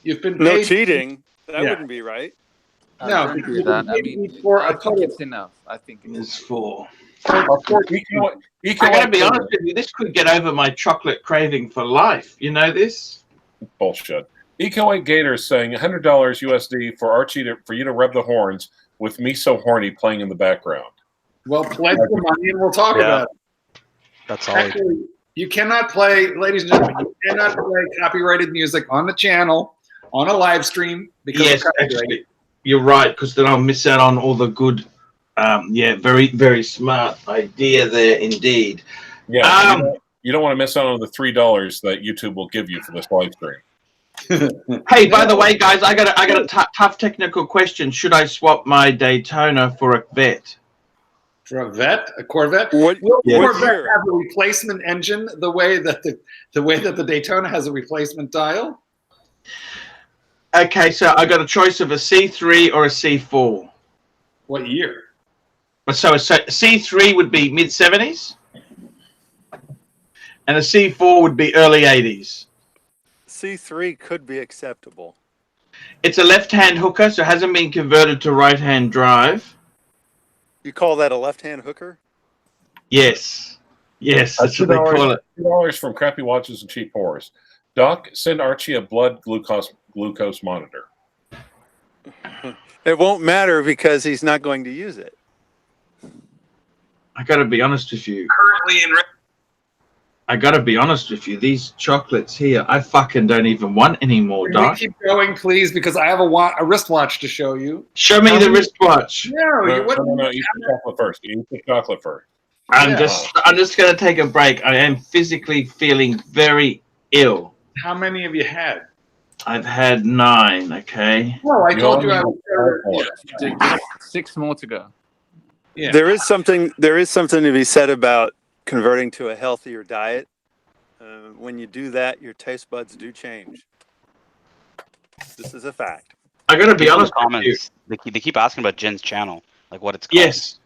You've been No paid cheating. That Yeah. wouldn't be right. No, Don't because do that. I you mean, paid for I a think total. it's enough. I think it's It's four. I I got to be honest with you. This could get over my chocolate craving for life. You know this? Bullshit. Eco8 Gator is saying $100 USD for Archie for you to rub the horns with Me So Horny playing in the background. Well, pledge the money and we'll talk about it. That's all. Actually, you cannot play, ladies and gentlemen, you cannot play copyrighted music on the channel on a live stream because Yes, of copyright. actually, you're right, because then I'll miss out on all the good. Very, very smart idea there, indeed. Yeah, you don't want to miss out on the $3 that YouTube will give you for this live stream. Hey, by the way, guys, I got a tough technical question. Should I swap my Daytona for a vet? For a Corvette. What Will Yeah. Corvette year? have a replacement engine the way that the Daytona has a replacement dial? Okay, so I got a choice of a C3 or a C4. What year? So a C3 would be mid-70s, and a C4 would be early 80s. C3 could be acceptable. It's a left-hand hooker, so it hasn't been converted to right-hand drive. You call that a left-hand hooker? Yes, that's what they call it. $2 from Crappy Watches and Cheap Whores. Doc, send Archie a blood glucose monitor. It won't matter because he's not going to use it. I got to be honest with you. Currently in. I got to be honest with you. These chocolates here, I fucking don't even want anymore, Can we Doc. keep going, please? Because I have a wristwatch to show you. Show me the wristwatch. No, eat the chocolate first. Eat the chocolate first. I'm just going to take a break. I am physically feeling very ill. How many have you had? I've had 9, okay? Well, I told you I only was. have 6 more to go. Yeah. There is something to be said about converting to a healthier diet. When you do that, your taste buds do change. This is a fact. I got to be People in honest the with you. comments, they keep asking about Jen's channel, like what it's called. Yes.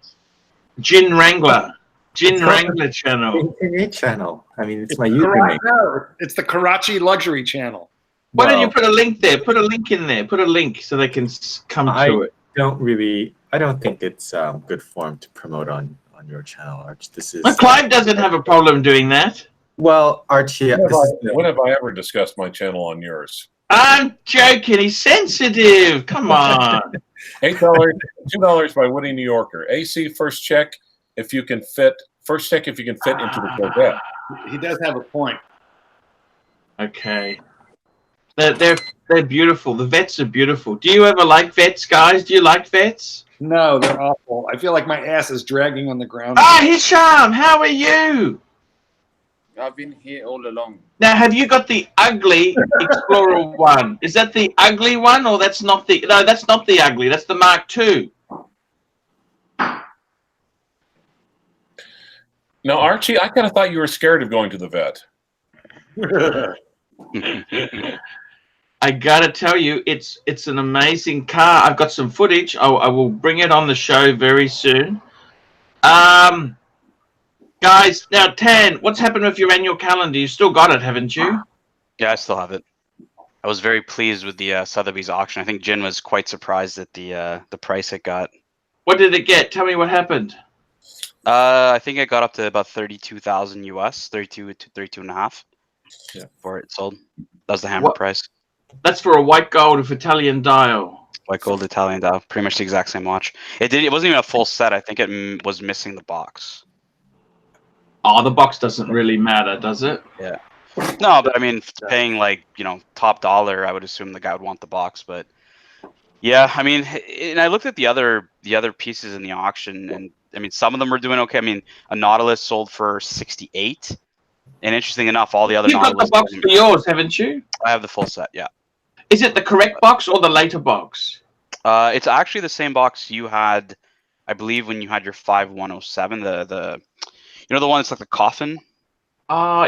Gin Wrangler. Gin Wrangler channel. AKA channel. I mean, it's my Karachi, username. no, it's the Karachi Luxury Channel. Why don't you Well, put a link there? Put a link in there. Put a link so they can come to it. I don't think it's good form to promote on your channel, Arch. This is Well, Clive doesn't have a problem doing that. well, Archie. When have I ever discussed my channel on yours? I'm joking. He's sensitive. Come on. $8, $2 by Woody New Yorker. AC first check if you can fit into the Corvette. He does have a point. Okay. They're beautiful. The vets are beautiful. Do you ever like vets, guys? Do you like vets? No, they're awful. I feel like my ass is dragging on the ground. Ah, Hisham, how are you? I've been here all along. Now, have you got the ugly Explorer one? Is that the ugly one, or that's not the? No, that's not the ugly. That's the Mark II. Now, Archie, I kind of thought you were scared of going to the vet. I gotta tell you, it's an amazing car. I've got some footage. I will bring it on the show very soon. Guys, now Tan, what's happened with your annual calendar? You still got it, haven't you? Yeah, I still have it. I was very pleased with the Sotheby's auction. I think Jin was quite surprised at the price it got. What did it get? Tell me what happened. I think it got up to about 32,000 US, 32 to 32 and a half. Yeah. Before it sold. That was the hammer price. That's for a white gold with Italian dial. White gold Italian dial, pretty much the exact same watch. It wasn't even a full set. I think it was missing the box. Oh, the box doesn't really matter, does it? Yeah. No, but I mean, paying like, top dollar, I would assume the guy would want the box. But yeah, I mean, and I looked at the other pieces in the auction, and I mean, some of them were doing okay. I mean, a Nautilus sold for 68, and interesting enough, all the other You've got the box for yours, haven't you? I have the full set. Yeah. Is it the correct box or the later box? It's actually the same box you had, I believe, when you had your 5107. The the one that's like the coffin.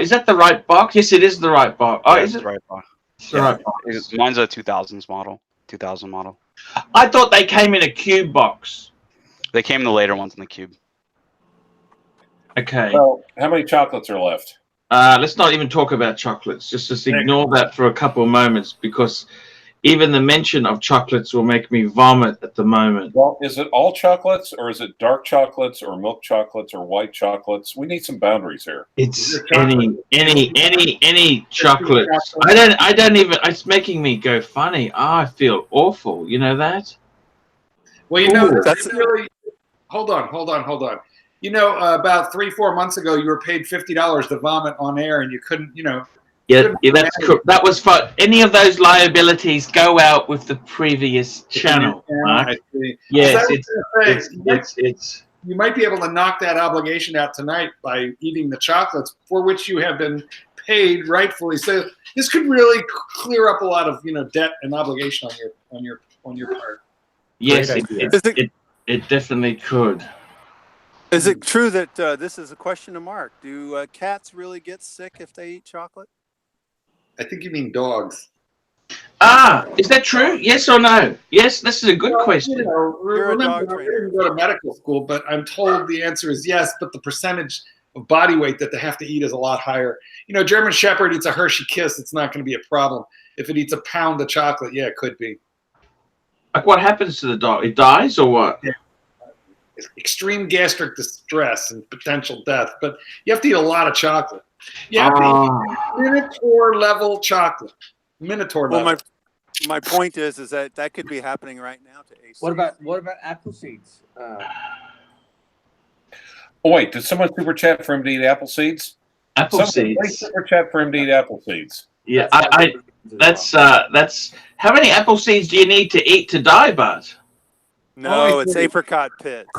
Is that the right box? Yes, it is the right box. Oh, Yeah, is it's it? the right box? It's the right box. Mine's a 2000s model. 2000 model. I thought they came in a cube box. They came in the later ones in the cube. Okay. Well, how many chocolates are left? Let's not even talk about chocolates. Just ignore that for a couple of moments, because even the mention of chocolates will make me vomit at the moment. Well, is it all chocolates, or is it dark chocolates, or milk chocolates, or white chocolates? We need some boundaries here. It's any chocolates. I don't even. It's making me go funny. I feel awful. You know that? Well, that's really. Hold on. About 3-4 months ago, you were paid $50 to vomit on air, and you couldn't. Yeah, that was for any of those liabilities go out with the previous channel. Mark. Yes, it's. You might be able to knock that obligation out tonight by eating the chocolates for which you have been paid rightfully. So this could really clear up a lot of debt and obligation on your part. Yes, it definitely could. Is it true that this is a question to Mark? Do cats really get sick if they eat chocolate? I think you mean dogs. Is that true? Yes or no? Yes, this is a good question. Remember, I didn't go to medical school, but I'm told the answer is yes, but the percentage of body weight that they have to eat is a lot higher. German Shepherd eats a Hershey Kiss, it's not going to be a problem. If it eats a pound of chocolate, yeah, it could be. Like, what happens to the dog? It dies or what? Yeah. Extreme gastric distress and potential death, but you have to eat a lot of chocolate. You have to eat Minotaur level chocolate. Minotaur level. Well, my point is that could be happening right now to AC. What about apple seeds? Oh wait, did someone super chat for him to eat apple seeds? Apple seeds. Super chat for him to eat apple seeds. Yeah, that's how many apple seeds do you need to eat to die, Bud? No, it's apricot pits.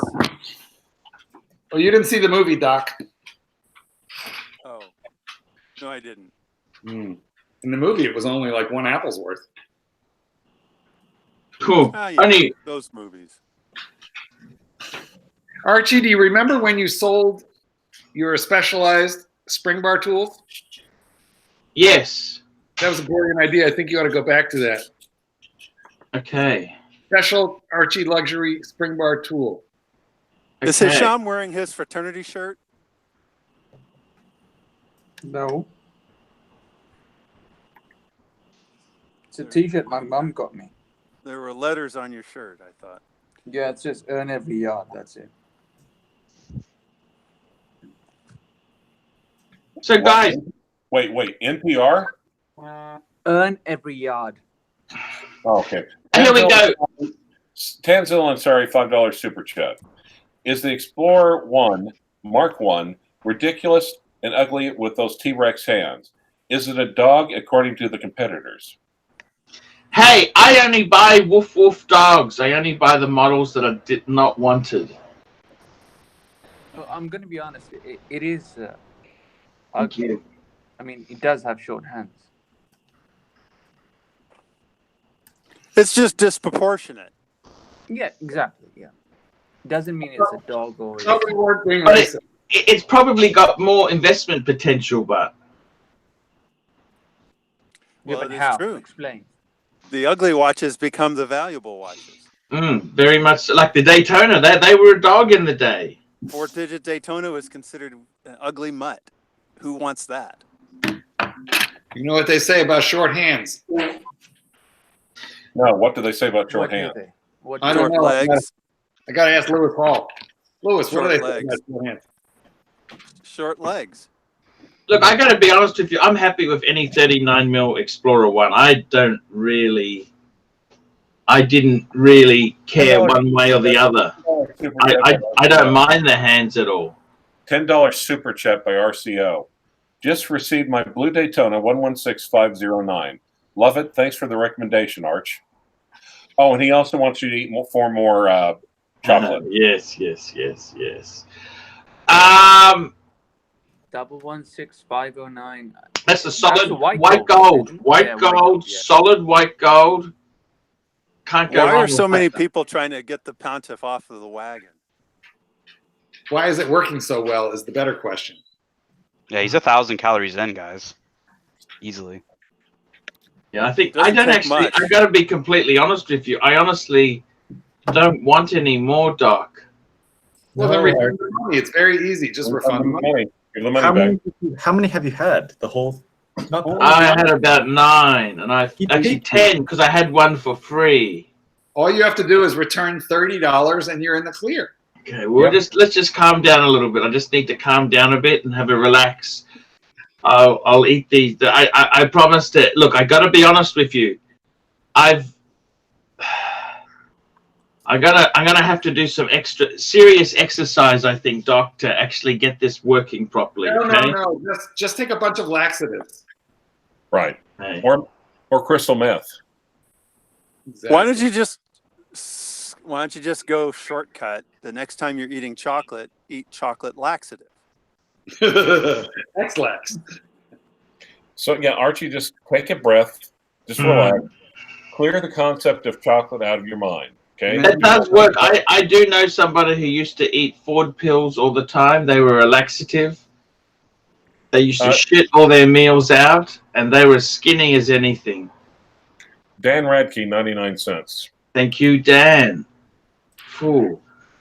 Oh, you didn't see the movie, Doc? Oh, no, I didn't. In the movie, it was only like one apple's worth. Cool. Yeah, those movies. Archie, do you remember when you sold your specialized spring bar tools? Yes. That was a brilliant idea. I think you ought to go back to that. Okay. Special ArchieLuxury spring bar tool. Is Hisham wearing his fraternity shirt? No. It's a t-shirt my mum got me. There were letters on your shirt, I thought. Yeah, it's just earn every yard. That's it. So, guys. Wait, NPR? Earn every yard. Oh, okay. Here we go. Tanzil Ansari, $5 super chat. Is the Explorer 1 Mark 1 ridiculous and ugly with those T-Rex hands? Is it a dog according to the competitors? Hey, I only buy woof woof dogs. I only buy the models that I did not wanted. Well, I'm going to be honest. It is Thank you. I mean, it does have short hands. It's just disproportionate. Yeah, exactly. Yeah, doesn't mean it's a dog or. No, we weren't being But racist. it's probably got more investment potential, but Yeah, Well, but it is how? true. Explain. The ugly watches become the valuable watches. very much like the Daytona. They were a dog in the day. 4-digit Daytona was considered an ugly mutt. Who wants that? You know what they say about short hands? No, what do they say about short What do hands? they? What I do don't Short know. legs. I got to ask Lewis Hall. Lewis, what do Short they say legs. about short hands? Short legs. Look, I got to be honest with you. I'm happy with any 39mm Explorer 1. I didn't really care one way or the other. I don't mind the hands at all. $10 super chat by RCO. Just received my blue Daytona 116509. Love it. Thanks for the recommendation, Arch. Oh, and he also wants you to eat 4 more chocolate. Yes. 116509. That's the solid That's the white white gold. gold. White Yeah, gold, yeah. solid white gold. Can't go Why wrong are so with many that. people trying to get the Pontiff off of the wagon? Why is it working so well is the better question. Yeah, he's 1,000 calories in, guys. Easily. Yeah, I think Doesn't I don't take actually. much. I got to be completely honest with you. I honestly don't want any more, Doc. Well, No, then return the money. It's very easy. Just refund the money. Give the money back. How many have you had? The whole? Not the whole I had about 9, and actually 10 because I had one for free. All you have to do is return $30 and you're in the clear. Okay, well, let's just calm down a little bit. I just need to calm down a bit and have a relax. I'll eat these. I promised it. Look, I got to be honest with you. I'm gonna have to do some extra serious exercise, I think, Doc, to actually get this working properly. Okay? No. Just take a bunch of laxatives. Right. Hey. Or crystal meth. Exactly. Why don't you just go shortcut? The next time you're eating chocolate, eat chocolate laxative. X-Lax. So yeah, Archie, just take a breath, just relax, clear the concept of chocolate out of your mind. Okay. That does work. I do know somebody who used to eat Ford pills all the time. They were a laxative. They used to shit all their meals out, and they were skinny as anything. Dan Radke, 99 cents. Thank you, Dan. Ooh.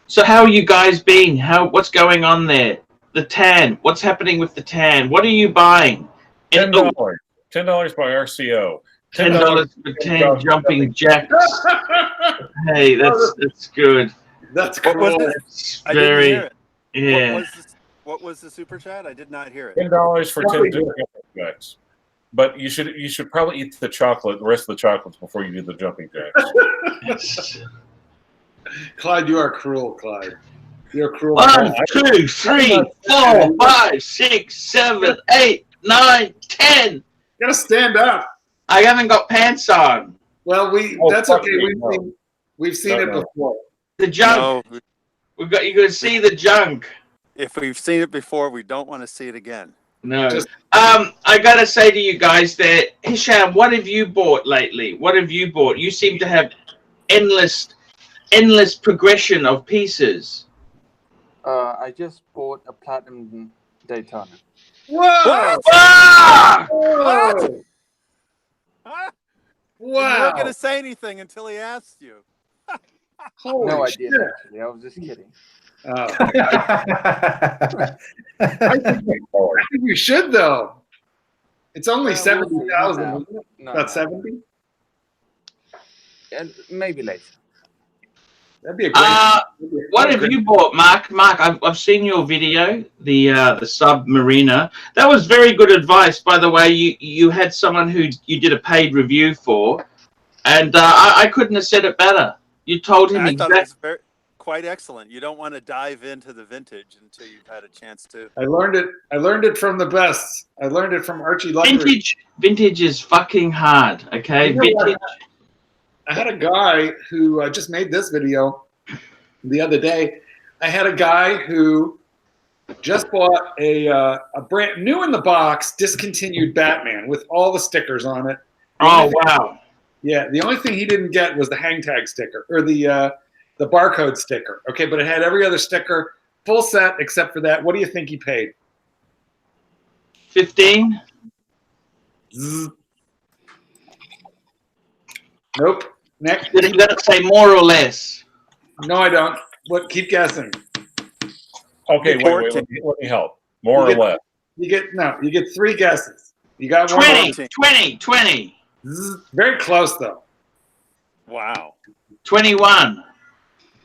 So how are you guys being? What's going on there? The tan. What's happening with the tan? What are you buying? $10. $10 by RCO. $10 for 10 jumping jacks. Hey, that's good. That's What was cool. it? That's I didn't hear it. yeah. What was the super chat? I did not hear it. $10 for 10 jumping jacks. But you should probably eat the rest of the chocolates before you do the jumping jacks. Clyde, you are cruel, Clyde. You're cruel. 1, 2, 3, 4, 5, 6, 7, 8, 9, 10. You gotta stand up. I haven't got pants on. Well, that's fuck okay. me, We've seen it before. The junk. No, You got to see the junk. if we've seen it before, we don't want to see it again. No. I gotta say to you guys there, Hisham, what have you bought lately? What have you bought? You seem to have endless progression of pieces. I just bought a platinum Daytona. Whoa! Ah! Whoa! Huh? You Wow! weren't going to say anything until he asked you. Holy No, I shit. didn't actually. I was just kidding. Oh. I think you should though. It's only We'll see. 70,000. No, isn't it? no, About no. 70. And maybe later. That'd be a great. What have you bought, Mark? Mark, I've seen your video, the Submariner. That was very good advice, by the way. You had someone who you did a paid review for, and I couldn't have said it better. You told him I thought exactly. it was quite excellent. You don't want to dive into the vintage until you've had a chance to. I learned it from the best. I learned it from ArchieLuxury. Vintage is fucking hard. Okay, You know what? vintage. I had a guy who just made this video the other day. I had a guy who just bought a brand new in the box, discontinued Batman with all the stickers on it. Oh wow! Yeah, the only thing he didn't get was the hang tag sticker or the barcode sticker. Okay, but it had every other sticker, full set except for that. What do you think he paid? 15. Nope. Next. Did it say more or less? No, I don't. What? Keep guessing. Okay, wait. Let me help. More or less. You get 3 guesses. You got 20. Very close though. Wow. 21.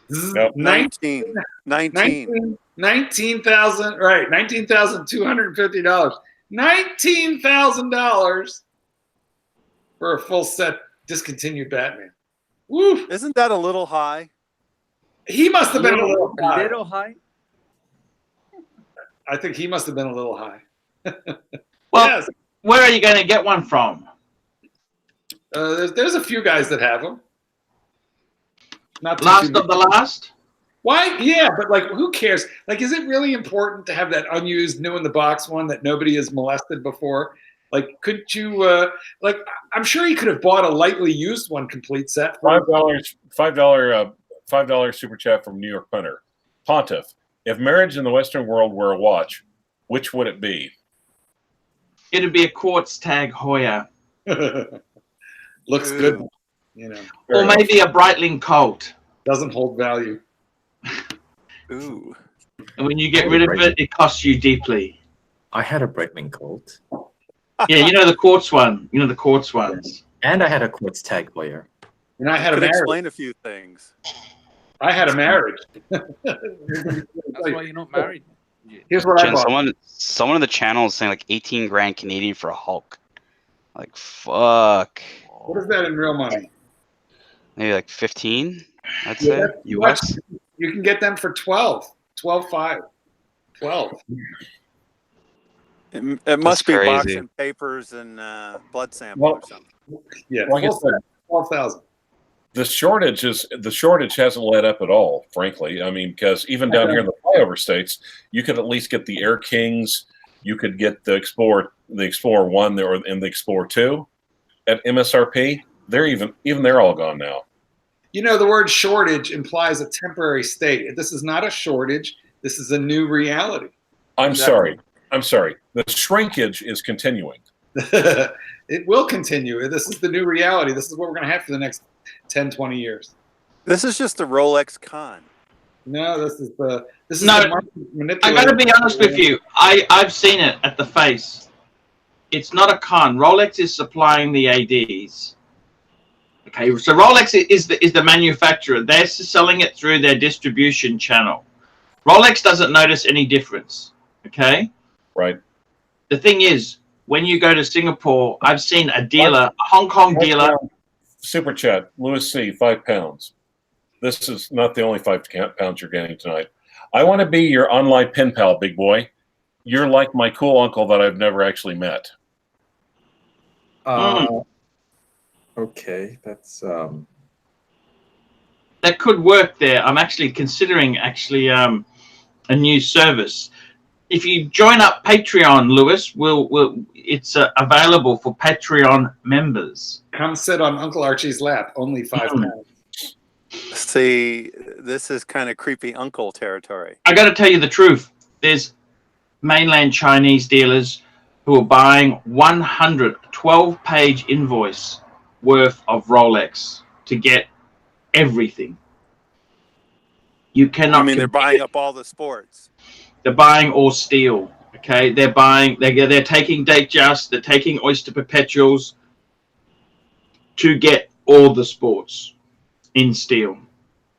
Nope. 19. 19,000. Right. $19,250. $19,000 for a full set discontinued Batman. Woo! Isn't that a little high? He must have been a little high. Little high. I think he must have been a little high. Well, yes. Where are you going to get one from? There's a few guys that have them. Not Last of the last? Why? Yeah, but like, who cares? Like, is it really important to have that unused, new in the box one that nobody has molested before? Like, couldn't you? Like, I'm sure he could have bought a lightly used one, complete set. $5 super chat from New York Punter. Pontiff, if marriage in the Western world were a watch, which would it be? It'd be a quartz tag Hoya. Looks good, you know. Or maybe a Breitling Colt. Doesn't hold value. Ooh. And when you get rid of it, it costs you deeply. I had a Breitling Colt. Yeah, you know the quartz one. You know the quartz ones. And I had a quartz tag Hoya. And I had a marriage. Explain a few things. I had a marriage. That's why you're not married. Here's what I Jen, bought. someone in the channel is saying like 18 grand Canadian for a Hulk. Like, fuck. What is that in real money? Maybe like 15, I'd Yeah, say. that's US. You can get them for 12.5. 12. It must be box crazy. and papers and blood sample or something. Yeah, Like I said, 12,000. the shortage hasn't let up at all, frankly. I mean, because even down here in the flyover states, you could at least get the Air Kings, you could get the Explorer 1 and the Explorer 2 at MSRP. They're all gone now. You know, the word shortage implies a temporary state. This is not a shortage. This is a new reality. I'm sorry. The shrinkage is continuing. It will continue. This is the new reality. This is what we're going to have for the next 10, 20 years. This is just a Rolex con. No, this is the manipulation. I got to be honest with you. I've seen it at the face. It's not a con. Rolex is supplying the ADs. Okay, so Rolex is the manufacturer. They're selling it through their distribution channel. Rolex doesn't notice any difference. Okay? Right. The thing is, when you go to Singapore, I've seen a dealer, a Hong Kong dealer. Super chat, Louis C, £5. This is not the only £5 you're getting tonight. I want to be your online pen pal, big boy. You're like my cool uncle that I've never actually met. Okay, that's That could work there. I'm actually considering a new service. If you join up Patreon, Lewis, it's available for Patreon members. Come sit on Uncle Archie's lap. Only £5. See, this is kind of creepy uncle territory. I got to tell you the truth. There's mainland Chinese dealers who are buying 12-page invoice worth of Rolex to get everything. You cannot. I mean, they're buying up all the sports. They're buying all steel. Okay, they're taking Datejust, they're taking Oyster Perpetuals to get all the sports in steel.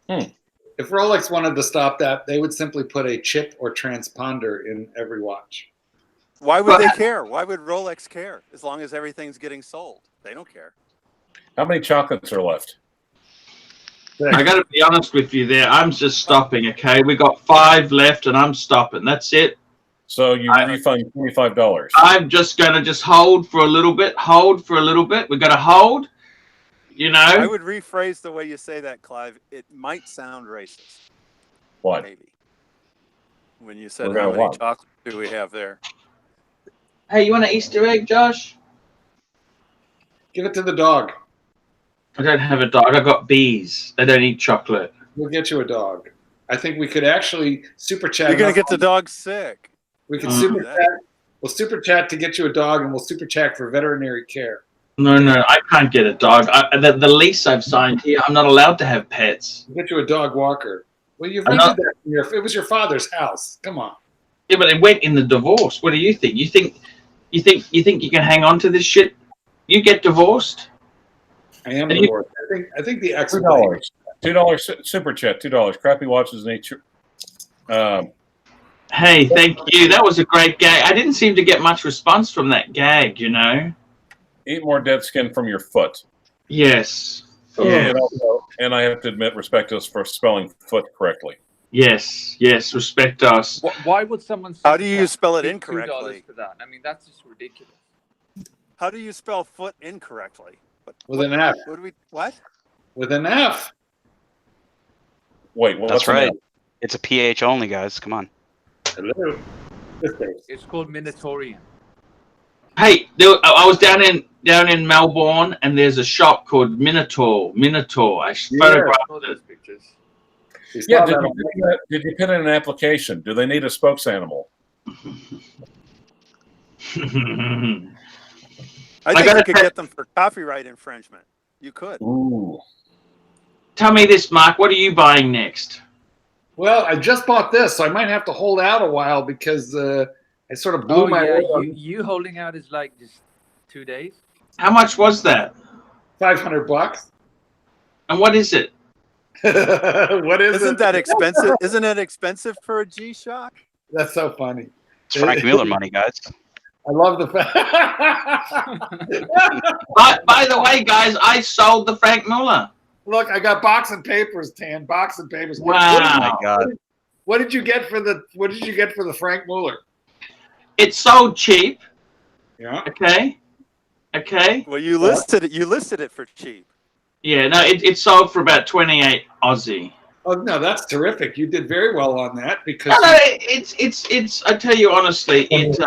If Rolex wanted to stop that, they would simply put a chip or transponder in every watch. Why would they care? Why would Rolex care? As long as everything's getting sold. They don't care. How many chocolates are left? I got to be honest with you there. I'm just stopping, okay? We got 5 left and I'm stopping. That's it. So you refund $25. I'm just going to hold for a little bit. We're going to hold, you know. I would rephrase the way you say that, Clive. It might sound racist. What? Maybe. when you said We're how gonna many what? chocolates do we have there. Hey, you want an Easter egg, Josh? Hey, you want an Easter egg, Josh? Give it to the dog. I don't have a dog. I got bees. They don't eat chocolate. We'll get you a dog. I think we could actually super chat. You're going to get the dog sick. We can Mm. super chat. We'll super chat to get you a dog, and we'll super chat for veterinary care. No, I can't get a dog. The lease I've signed here, I'm not allowed to have pets. We'll get you a dog walker. Well, you've I'm rented not- that. It was your father's house. Come on. Yeah, but it went in the divorce. What do you think? You think you can hang on to this shit? You get divorced? I am And you- divorced. I think the ex. $2. $2 super chat. $2. Crappy watches nature. Hey, thank you. That was a great gag. I didn't seem to get much response from that gag, you know? Eat more dead skin from your foot. Yes. And, Yes. also, and I have to admit, respect us for spelling foot correctly. Yes. Respect us. Why would someone? How do you spell it give incorrectly? $2 for that? I mean, that's just ridiculous. How do you spell foot incorrectly? With an F. What? With an F. Wait, well, That's what's the right. matter? It's a PH only, guys. Come on. Hello. It's called Minotaurian. Hey, I was down in Melbourne, and there's a shop called Minotaur. I photographed All it. those pictures. Yeah, did you put in an application? Do they need a spokes animal? I think you could get them for copyright infringement. You could. Ooh. Tell me this, Mark. What are you buying next? Well, I just bought this, so I might have to hold out a while because I sort of blew Oh my yeah, load. you holding out is like just 2 days. How much was that? $500. And what is it? What is Isn't it? that expensive? Isn't it expensive for a G-Shock? That's so funny. It's Frank Mueller money, guys. I love the fact. By the way, guys, I sold the Frank Mueller. Look, I got box and papers, Tan. Box and papers. Wow. Oh my God. What did you get for the Frank Mueller? It sold cheap. Yeah. Okay. Well, you listed it. You listed it for cheap. Yeah, no, it sold for about 28 Aussie. Oh no, that's terrific. You did very well on that because No, it's. I tell you honestly, it's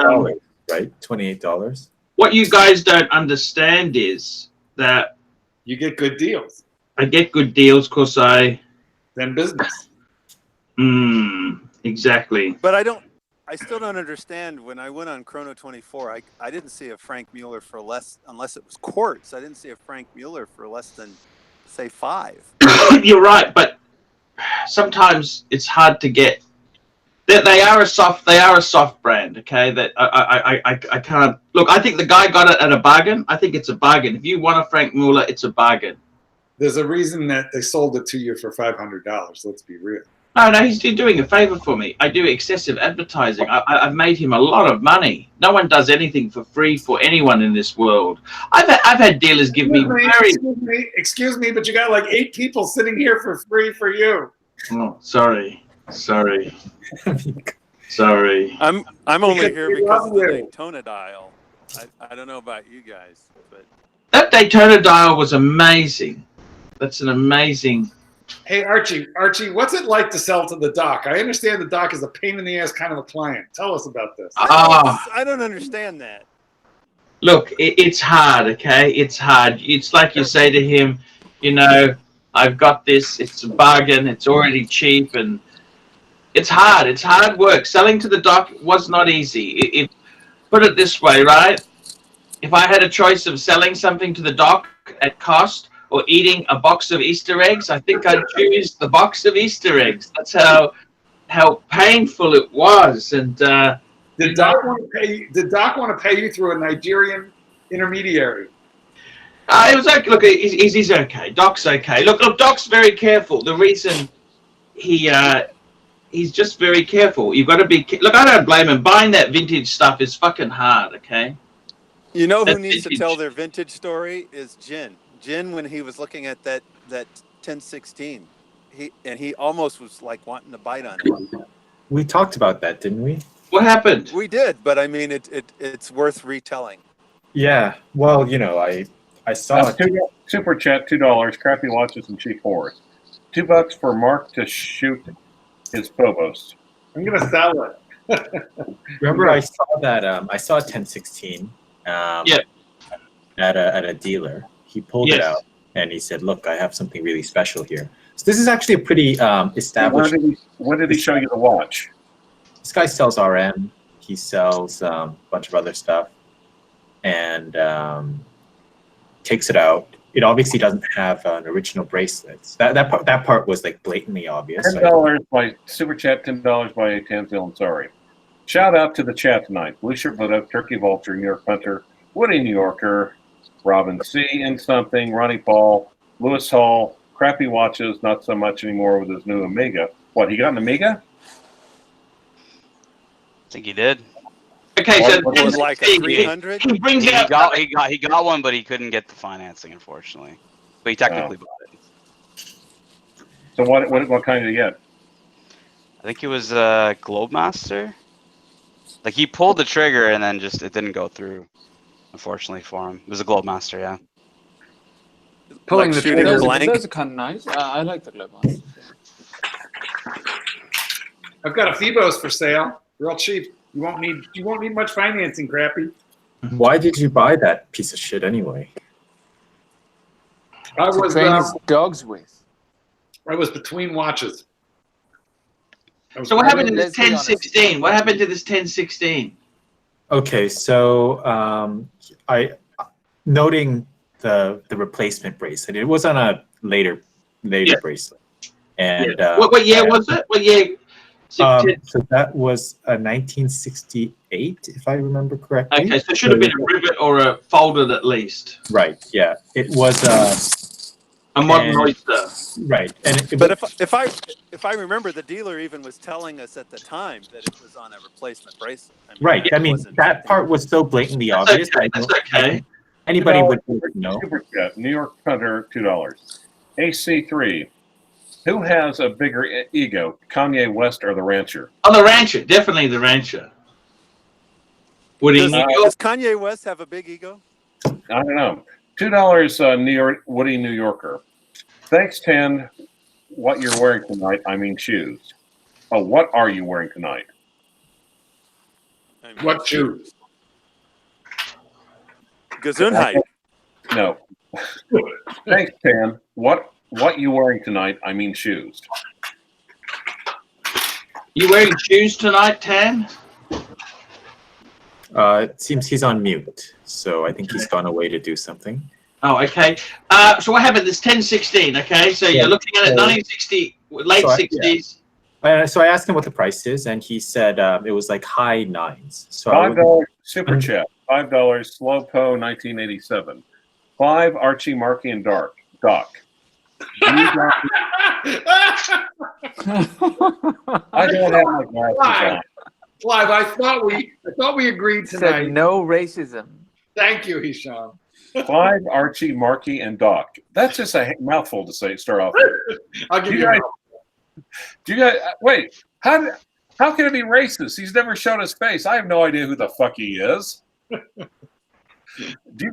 right? $28. what you guys don't understand is that you get good deals. I get good deals because I. Then business. Exactly. But I still don't understand. When I went on Chrono 24, I didn't see a Frank Mueller for less, unless it was quartz. I didn't see a Frank Mueller for less than, say, $5. You're right, but sometimes it's hard to get. They are a soft brand. Okay, that I can't look. I think the guy got it at a bargain. I think it's a bargain. If you want a Frank Mueller, it's a bargain. There's a reason that they sold it to you for $500. Let's be real. No, he's doing a favor for me. I do excessive advertising. I've made him a lot of money. No one does anything for free for anyone in this world. I've had dealers give me very. Excuse me, but you got like 8 people sitting here for free for you. Oh, sorry. I'm only here because of the you. Daytona dial. I don't know about you guys, but That Daytona dial was amazing. That's an amazing. Hey Archie, what's it like to sell to the doc? I understand the doc is a pain in the ass kind of a client. Tell us about this. I don't understand that. Look, it's hard, okay? It's hard. It's like you say to him, you know, I've got this. It's a bargain. It's already cheap, and it's hard. It's hard work. Selling to the doc was not easy. Put it this way, right? If I had a choice of selling something to the doc at cost or eating a box of Easter eggs, I think I'd choose the box of Easter eggs. That's how painful it was. And Did Doc want to pay? Did Doc want to pay you through a Nigerian intermediary? it was okay. Look, he's okay. Doc's okay. Look, Doc's very careful. The reason he's just very careful. You've got to be. Look, I don't blame him. Buying that vintage stuff is fucking hard. Okay. You know who That's needs to vintage. tell their vintage story is Jin. Jin, when he was looking at that 1016, he almost was like wanting to bite on it. We talked about that, didn't we? What happened? We did, but I mean, it's worth retelling. Yeah. Well, you know, I saw it. Super chat $2. Crappy watches and cheap whores. $2 for Mark to shoot his Phobos. I'm gonna sell it. Remember, I saw that. I saw a 1016. Yeah. At a dealer. He pulled it Yes. out and he said, "Look, I have something really special here." So this is actually a pretty established. When did he show you the watch? This guy sells RM. He sells a bunch of other stuff, and takes it out. It obviously doesn't have an original bracelet. That part was like blatantly obvious. $10 by Super Chat, $10 by Tanzil. I'm sorry. Shout out to the chat tonight. Blue Shirt Buddha, Turkey Vulture, New York Hunter, Woody New Yorker, Robin C. and something, Ronnie Paul, Lewis Hall, Crappy Watches, not so much anymore with his new Omega. What, he got an Omega? I think he did. Okay, so What was like a 300? he brings He out. got one, but he couldn't get the financing, unfortunately. But he technically bought it. So what kind did he get? I think it was Globemaster. Like he pulled the trigger and then just it didn't go through. Unfortunately for him, it was a Globemaster. Yeah. Pulling Like the shooting trigger. blank? Those are kind of nice. I like the Globemaster. I've got a Phoebos for sale, real cheap. You won't need much financing, Crappy. Why did you buy that piece of shit anyway? I To was train his dogs with. I was between watches. So what happened to this Let's be honest. 1016? What happened to this 1016? Okay, so I noting the replacement bracelet. It was on a later bracelet, and What year was it? What year? so that was a 1968, if I remember correctly. Okay, so it should have been a rivet or a folded at least. Right. Yeah, it was A modern and- oyster. right. And But if I remember, the dealer even was telling us at the time that it was on a replacement bracelet. right. I it mean, wasn't- that part was so blatantly That's obvious. okay. That's okay. Anybody would $2 know. Super Chat, New York Hunter, $2. AC3. Who has a bigger ego, Kanye West or the Rancher? Oh, the rancher. Definitely the rancher. Woody Does, New York. does Kanye West have a big ego? I don't know. $2, New York Woody New Yorker. Thanks, 10. What you're wearing tonight? I mean shoes. Oh, what are you wearing tonight? I mean, What shoes? Gesundheit. No. Thanks, 10. What you wearing tonight? I mean shoes. You wearing shoes tonight, Tan? It seems he's on mute, so I think he's gone away to do something. Oh, okay. So what happened? This 1016. Okay, so you're looking at it 1960, late So 60s. So I asked him what the price is, and he said it was like high nines. So I would- $5 Super Chat. $5 Slow Po 1987. 5 Archie, Marky, and Doc. I don't have my glasses on. Clive, I thought we agreed Said tonight. no racism. Thank you, Hisham. 5 Archie, Marky, and Doc. That's just a mouthful to say. Start off. I'll give Do you you guys? Do you guys? Wait. How can it be racist? He's never shown his face. I have no idea who the fuck he is. Do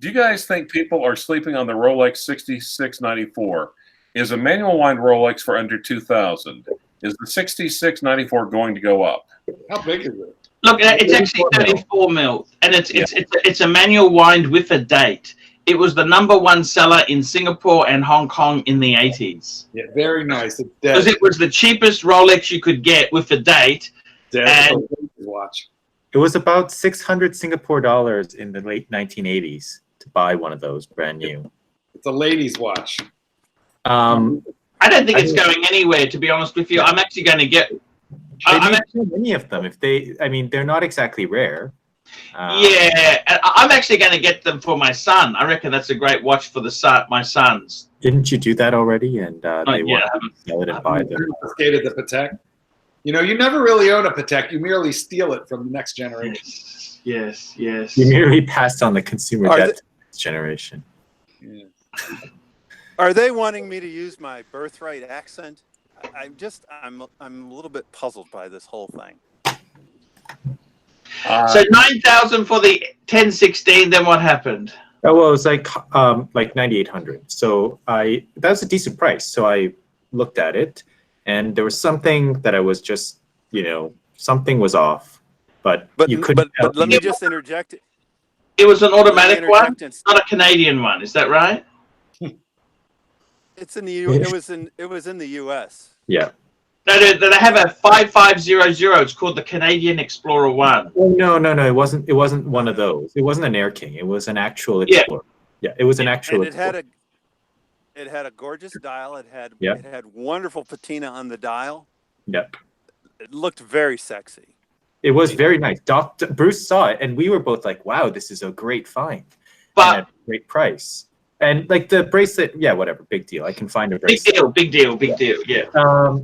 you guys think people are sleeping on the Rolex 6694? Is a manual wind Rolex for under 2,000? Is the 6694 going to go up? How big is it? Look, it's actually 34 mil, and it's a manual wind with a date. It was the #1 seller in Singapore and Hong Kong in the 80s. Yeah, very nice. It's Because dead. it was the cheapest Rolex you could get with a date. Dead. and- Watch. It was about 600 Singapore dollars in the late 1980s to buy one of those brand new. It's a ladies' watch. I don't think it's going anywhere, to be honest with you. I'm actually going to get. They make so many of them. They're not exactly rare. Yeah, and I'm actually going to get them for my son. I reckon that's a great watch for my sons. Didn't you do that already? And they Yeah, want to sell it and buy them. Confiscated the Patek. You know, you never really own a Patek. You merely steal it from the next generation. Yes. You merely passed on the consumer Are debt they- to this generation. Yeah. Are they wanting me to use my birthright accent? I'm a little bit puzzled by this whole thing. So 9,000 for the 1016. Then what happened? Oh well, it was like 9,800. So that was a decent price. So I looked at it, and there was something that I was just something was off, but you couldn't. But let me just interject. It was an automatic one, interject not a Canadian one. Is that right? It's in the it was in the U.S. Yeah. No, they have a 5500. It's called the Canadian Explorer One. No. It wasn't one of those. It wasn't an Air King. It was an actual Explorer. Yeah, it was an actual. And it had a gorgeous dial. It had wonderful patina on the dial. Yep. It looked very sexy. It was very nice. Bruce saw it, and we were both like, "Wow, this is a great find, but at a great price." And like the bracelet, yeah, whatever, big deal. I can find a bracelet. Big deal. Yeah.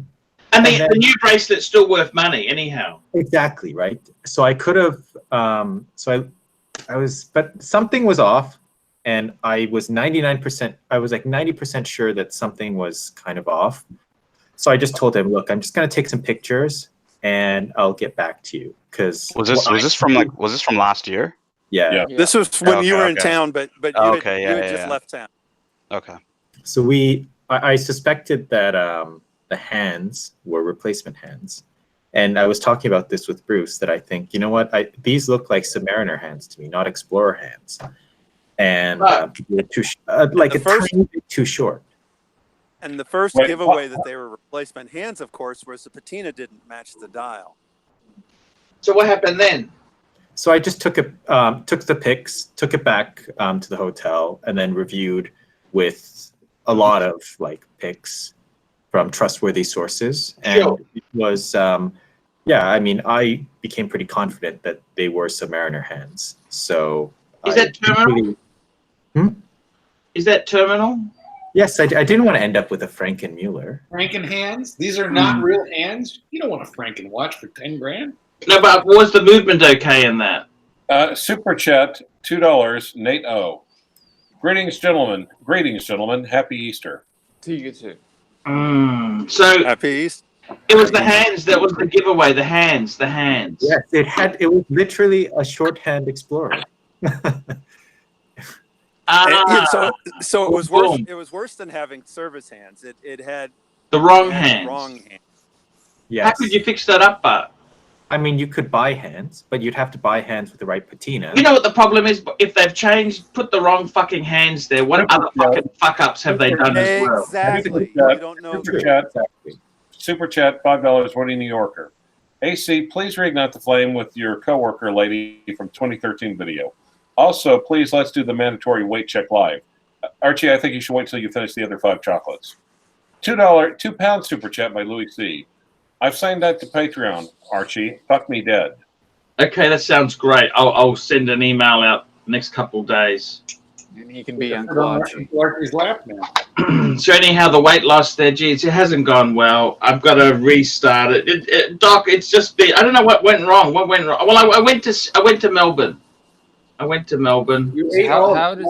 And the new bracelet's still worth money, anyhow. Exactly, right. So I could have. I was, but something was off, and I was 99%. I was like 90% sure that something was kind of off. So I just told him, "Look, I'm just gonna take some pictures, and I'll get back to you." Because was this from last year? Yeah. This was when you were in town, but you had just left town. Okay. So I suspected that the hands were replacement hands, and I was talking about this with Bruce, that I think, you know what, these look like Submariner hands to me, not Explorer hands, and they're too tiny bit too short. And the first giveaway that they were replacement hands, of course, was the patina didn't match the dial. So what happened then? So I just took the pics, took it back to the hotel, and then reviewed with a lot of pics from trustworthy sources. And it was, I became pretty confident that they were Submariner hands. So is that terminal? Is that terminal? Yes, I didn't want to end up with a Frankenmuller. Franken hands? These are not real hands? You don't want a Franken watch for 10 grand? No, but was the movement okay in that? Super chat, $2, Nate O. Greetings, gentlemen. Happy Easter. To you too. So Happy Easter. It was the hands that was the giveaway. The hands. Yes, it was literally a shorthand Explorer. So it was worse. It was worse than having service hands. It had the wrong hands. Yes. How could you fix that up, Bart? I mean, you could buy hands, but you'd have to buy hands with the right patina. You know what the problem is? If they've put the wrong fucking hands there, what other fucking fuck-ups have they done as well? Exactly. You don't know. Super chat, $5, Woody, New Yorker. AC, please reignite the flame with your coworker lady from 2013 video. Also, please, let's do the mandatory weight check live. Archie, I think you should wait till you finish the other 5 chocolates. £2 super chat by Louis C. I've signed that to Patreon, Archie. Fuck me dead. Okay, that sounds great. I'll send an email out the next couple of days. And he can be Uncle Archie. Archie's lap now. So anyhow, the weight loss there, geez, it hasn't gone well. I've got to restart it. Doc, it's just been, I don't know what went wrong. Well, I went to Melbourne. How does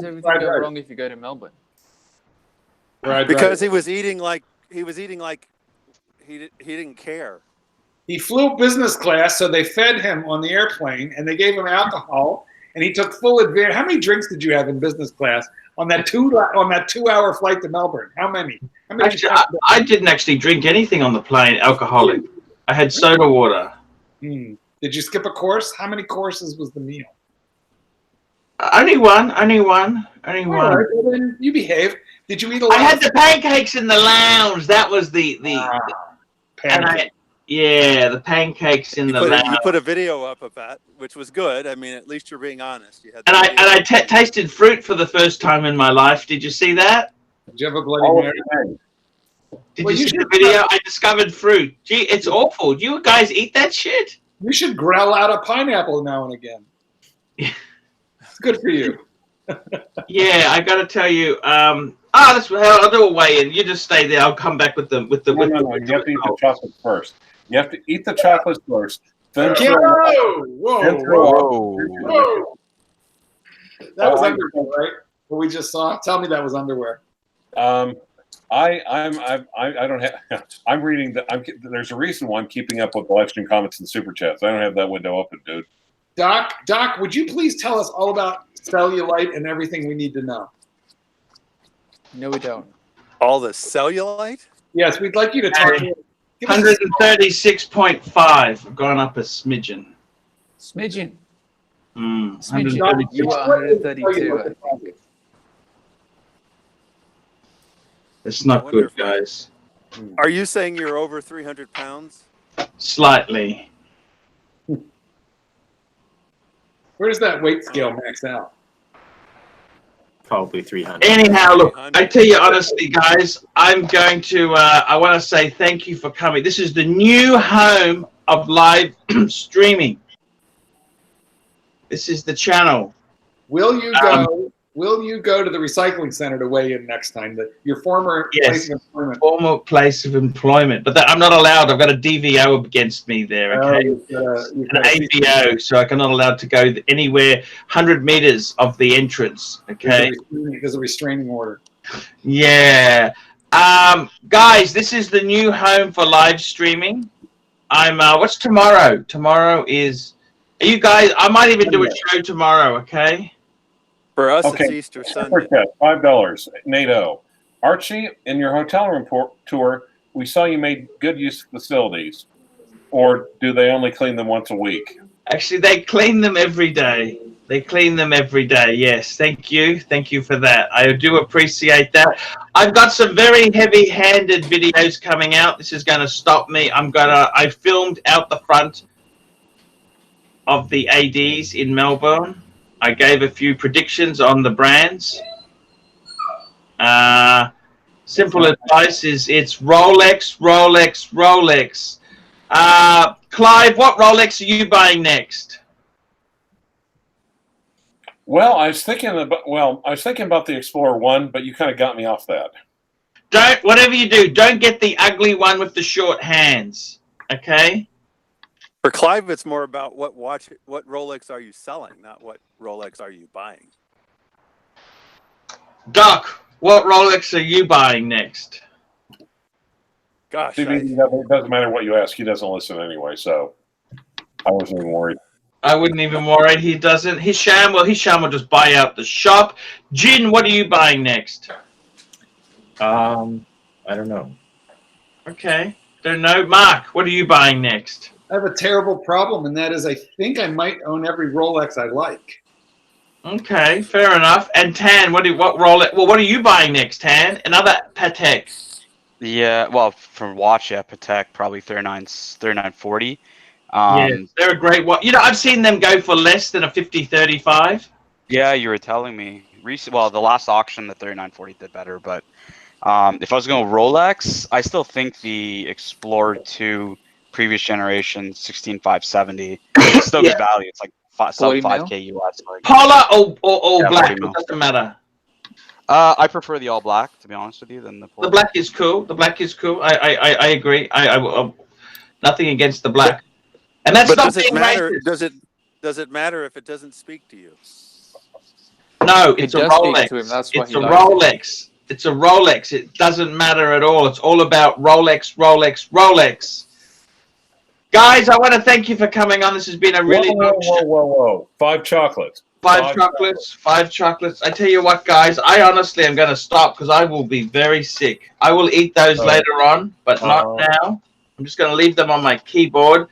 everything go wrong if you go to Melbourne? Because he was eating like he didn't care. He flew business class, so they fed him on the airplane, and they gave him alcohol, and he took full advantage. How many drinks did you have in business class on that 2-hour flight to Melbourne? How many? Actually, I didn't actually drink anything on the plane, alcoholic. I had soda water. Did you skip a course? How many courses was the meal? Only one. All right, well, then you behave. Did you eat a lot? I had the pancakes in the lounge. That was the pancakes. The pancakes in the lounge. You put a video up of that, which was good. I mean, at least you're being honest. You had I tasted fruit for the first time in my life. Did you see that? Did you have a Bloody Mary? Did you see the video? I discovered fruit. Gee, it's awful. Do you guys eat that shit? You should growl out a pineapple now and again. It's good for you. Yeah, I got to tell you. That's how I'll do a weigh-in. You just stay there. I'll come back with the. No, you have to eat the chocolate first. You have to eat the chocolates first. Then Whoa! That was underwear, right? What we just saw. Tell me that was underwear. I don't have. I'm reading there's a reason why I'm keeping up with the live stream comments and super chats. I don't have that window open, dude. Doc, would you please tell us all about cellulite and everything we need to know? No, we don't. All the cellulite? Yes, we'd like you to talk 136.5. I've gone up a smidgen. Smidgen. Smidgen. You were 132, I think. It's not good, guys. Are you saying you're over 300 pounds? Slightly. Where does that weight scale max out? Probably 300. Anyhow, look, I tell you honestly, guys, I'm going to, I want to say thank you for coming. This is the new home of live streaming. This is the channel. Will you go? Will you go to the recycling center to weigh in next time? Your former place of employment. Former place of employment, but I'm not allowed. I've got a DVO against me there. Okay, an AVO, so I'm not allowed to go anywhere 100 meters of the entrance. Okay, there's a restraining order. Yeah, guys, this is the new home for live streaming. What's tomorrow? Tomorrow is. Are you guys? I might even do a show tomorrow. Okay. For us, it's Easter Sunday. $5. NATO. Archie, in your hotel room tour, we saw you made good use of facilities. Or do they only clean them once a week? Actually, they clean them every day. They clean them every day. Yes, thank you. Thank you for that. I do appreciate that. I've got some very heavy-handed videos coming out. This is going to stop me. I filmed out the front of the ADs in Melbourne. I gave a few predictions on the brands. Simple advice is it's Rolex, Rolex, Rolex. Clive, what Rolex are you buying next? Well, I was thinking about the Explorer 1, but you kind of got me off that. Whatever you do, don't get the ugly one with the short hands. Okay? For Clive, it's more about what Rolex are you selling, not what Rolex are you buying. Doc, what Rolex are you buying next? Gosh, it doesn't matter what you ask. He doesn't listen anyway, so I wasn't even worried. I wouldn't even worry. He doesn't. Hisham will just buy out the shop. Jin, what are you buying next? I don't know. Okay, don't know. Mark, what are you buying next? I have a terrible problem, and that is I think I might own every Rolex I like. Okay, fair enough. And Tan, what Rolex? Well, what are you buying next, Tan? Another Patek. Yeah, well, for watch, yeah, Patek probably 3940. Yeah, they're a great one. You know, I've seen them go for less than a 50-35. Yeah, you were telling me. Well, the last auction, the 3940 did better, but if I was going Rolex, I still think the Explorer 2 previous generation 16570 is still good value. It's like sub 5K US. Like, Polar or black, it doesn't matter. I prefer the all black, to be honest with you, than the Polar. The black is cool. The black is cool. I agree. I nothing against the black. And that's not being racist. Does it matter if it doesn't speak to you? No, it's a Rolex. To him. That's why it's a Rolex. It's a Rolex. It doesn't matter at all. It's all about Rolex, Rolex, Rolex. Guys, I want to thank you for coming on. This has been a really good show. Whoa. 5 chocolates. Five chocolates. I tell you what, guys, I honestly am going to stop because I will be very sick. I will eat those later on, but not now. I'm just going to leave them on my keyboard.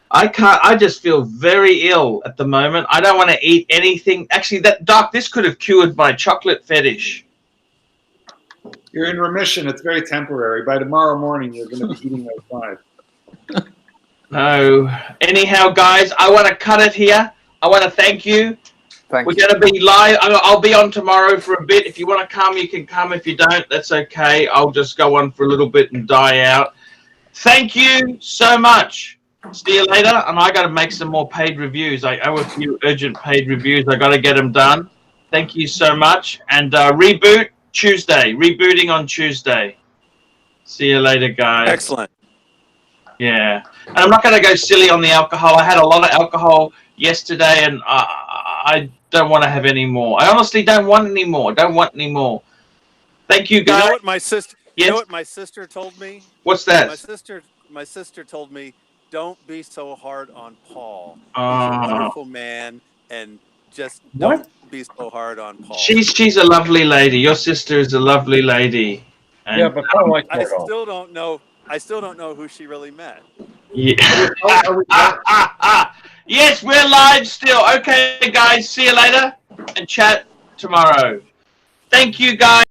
I just feel very ill at the moment. I don't want to eat anything. Actually, Doc, this could have cured my chocolate fetish. You're in remission. It's very temporary. By tomorrow morning, you're going to be eating those 5. No. Anyhow, guys, I want to cut it here. I want to thank you. We're going to be live. I'll be on tomorrow for a bit. If you want to come, you can come. If you don't, that's okay. I'll just go on for a little bit and die out. Thank you so much. See you later. And I got to make some more paid reviews. I owe a few urgent paid reviews. I got to get them done. Thank you so much. And reboot Tuesday. Rebooting on Tuesday. See you later, guys. Excellent. Yeah. And I'm not going to go silly on the alcohol. I had a lot of alcohol yesterday, and I don't want to have any more. I honestly don't want any more. Thank you, guys. You know what my sister? Yes? You know what my sister told me? What's that? My sister told me, don't be so hard on Paul. He's a wonderful man, and just don't be so hard on Paul. She's a lovely lady. Your sister is a lovely lady. And, yeah, but I still don't know. I still don't know who she really met. Yeah. Yes, we're live still. Okay, guys. See you later and chat tomorrow. Thank you, guys.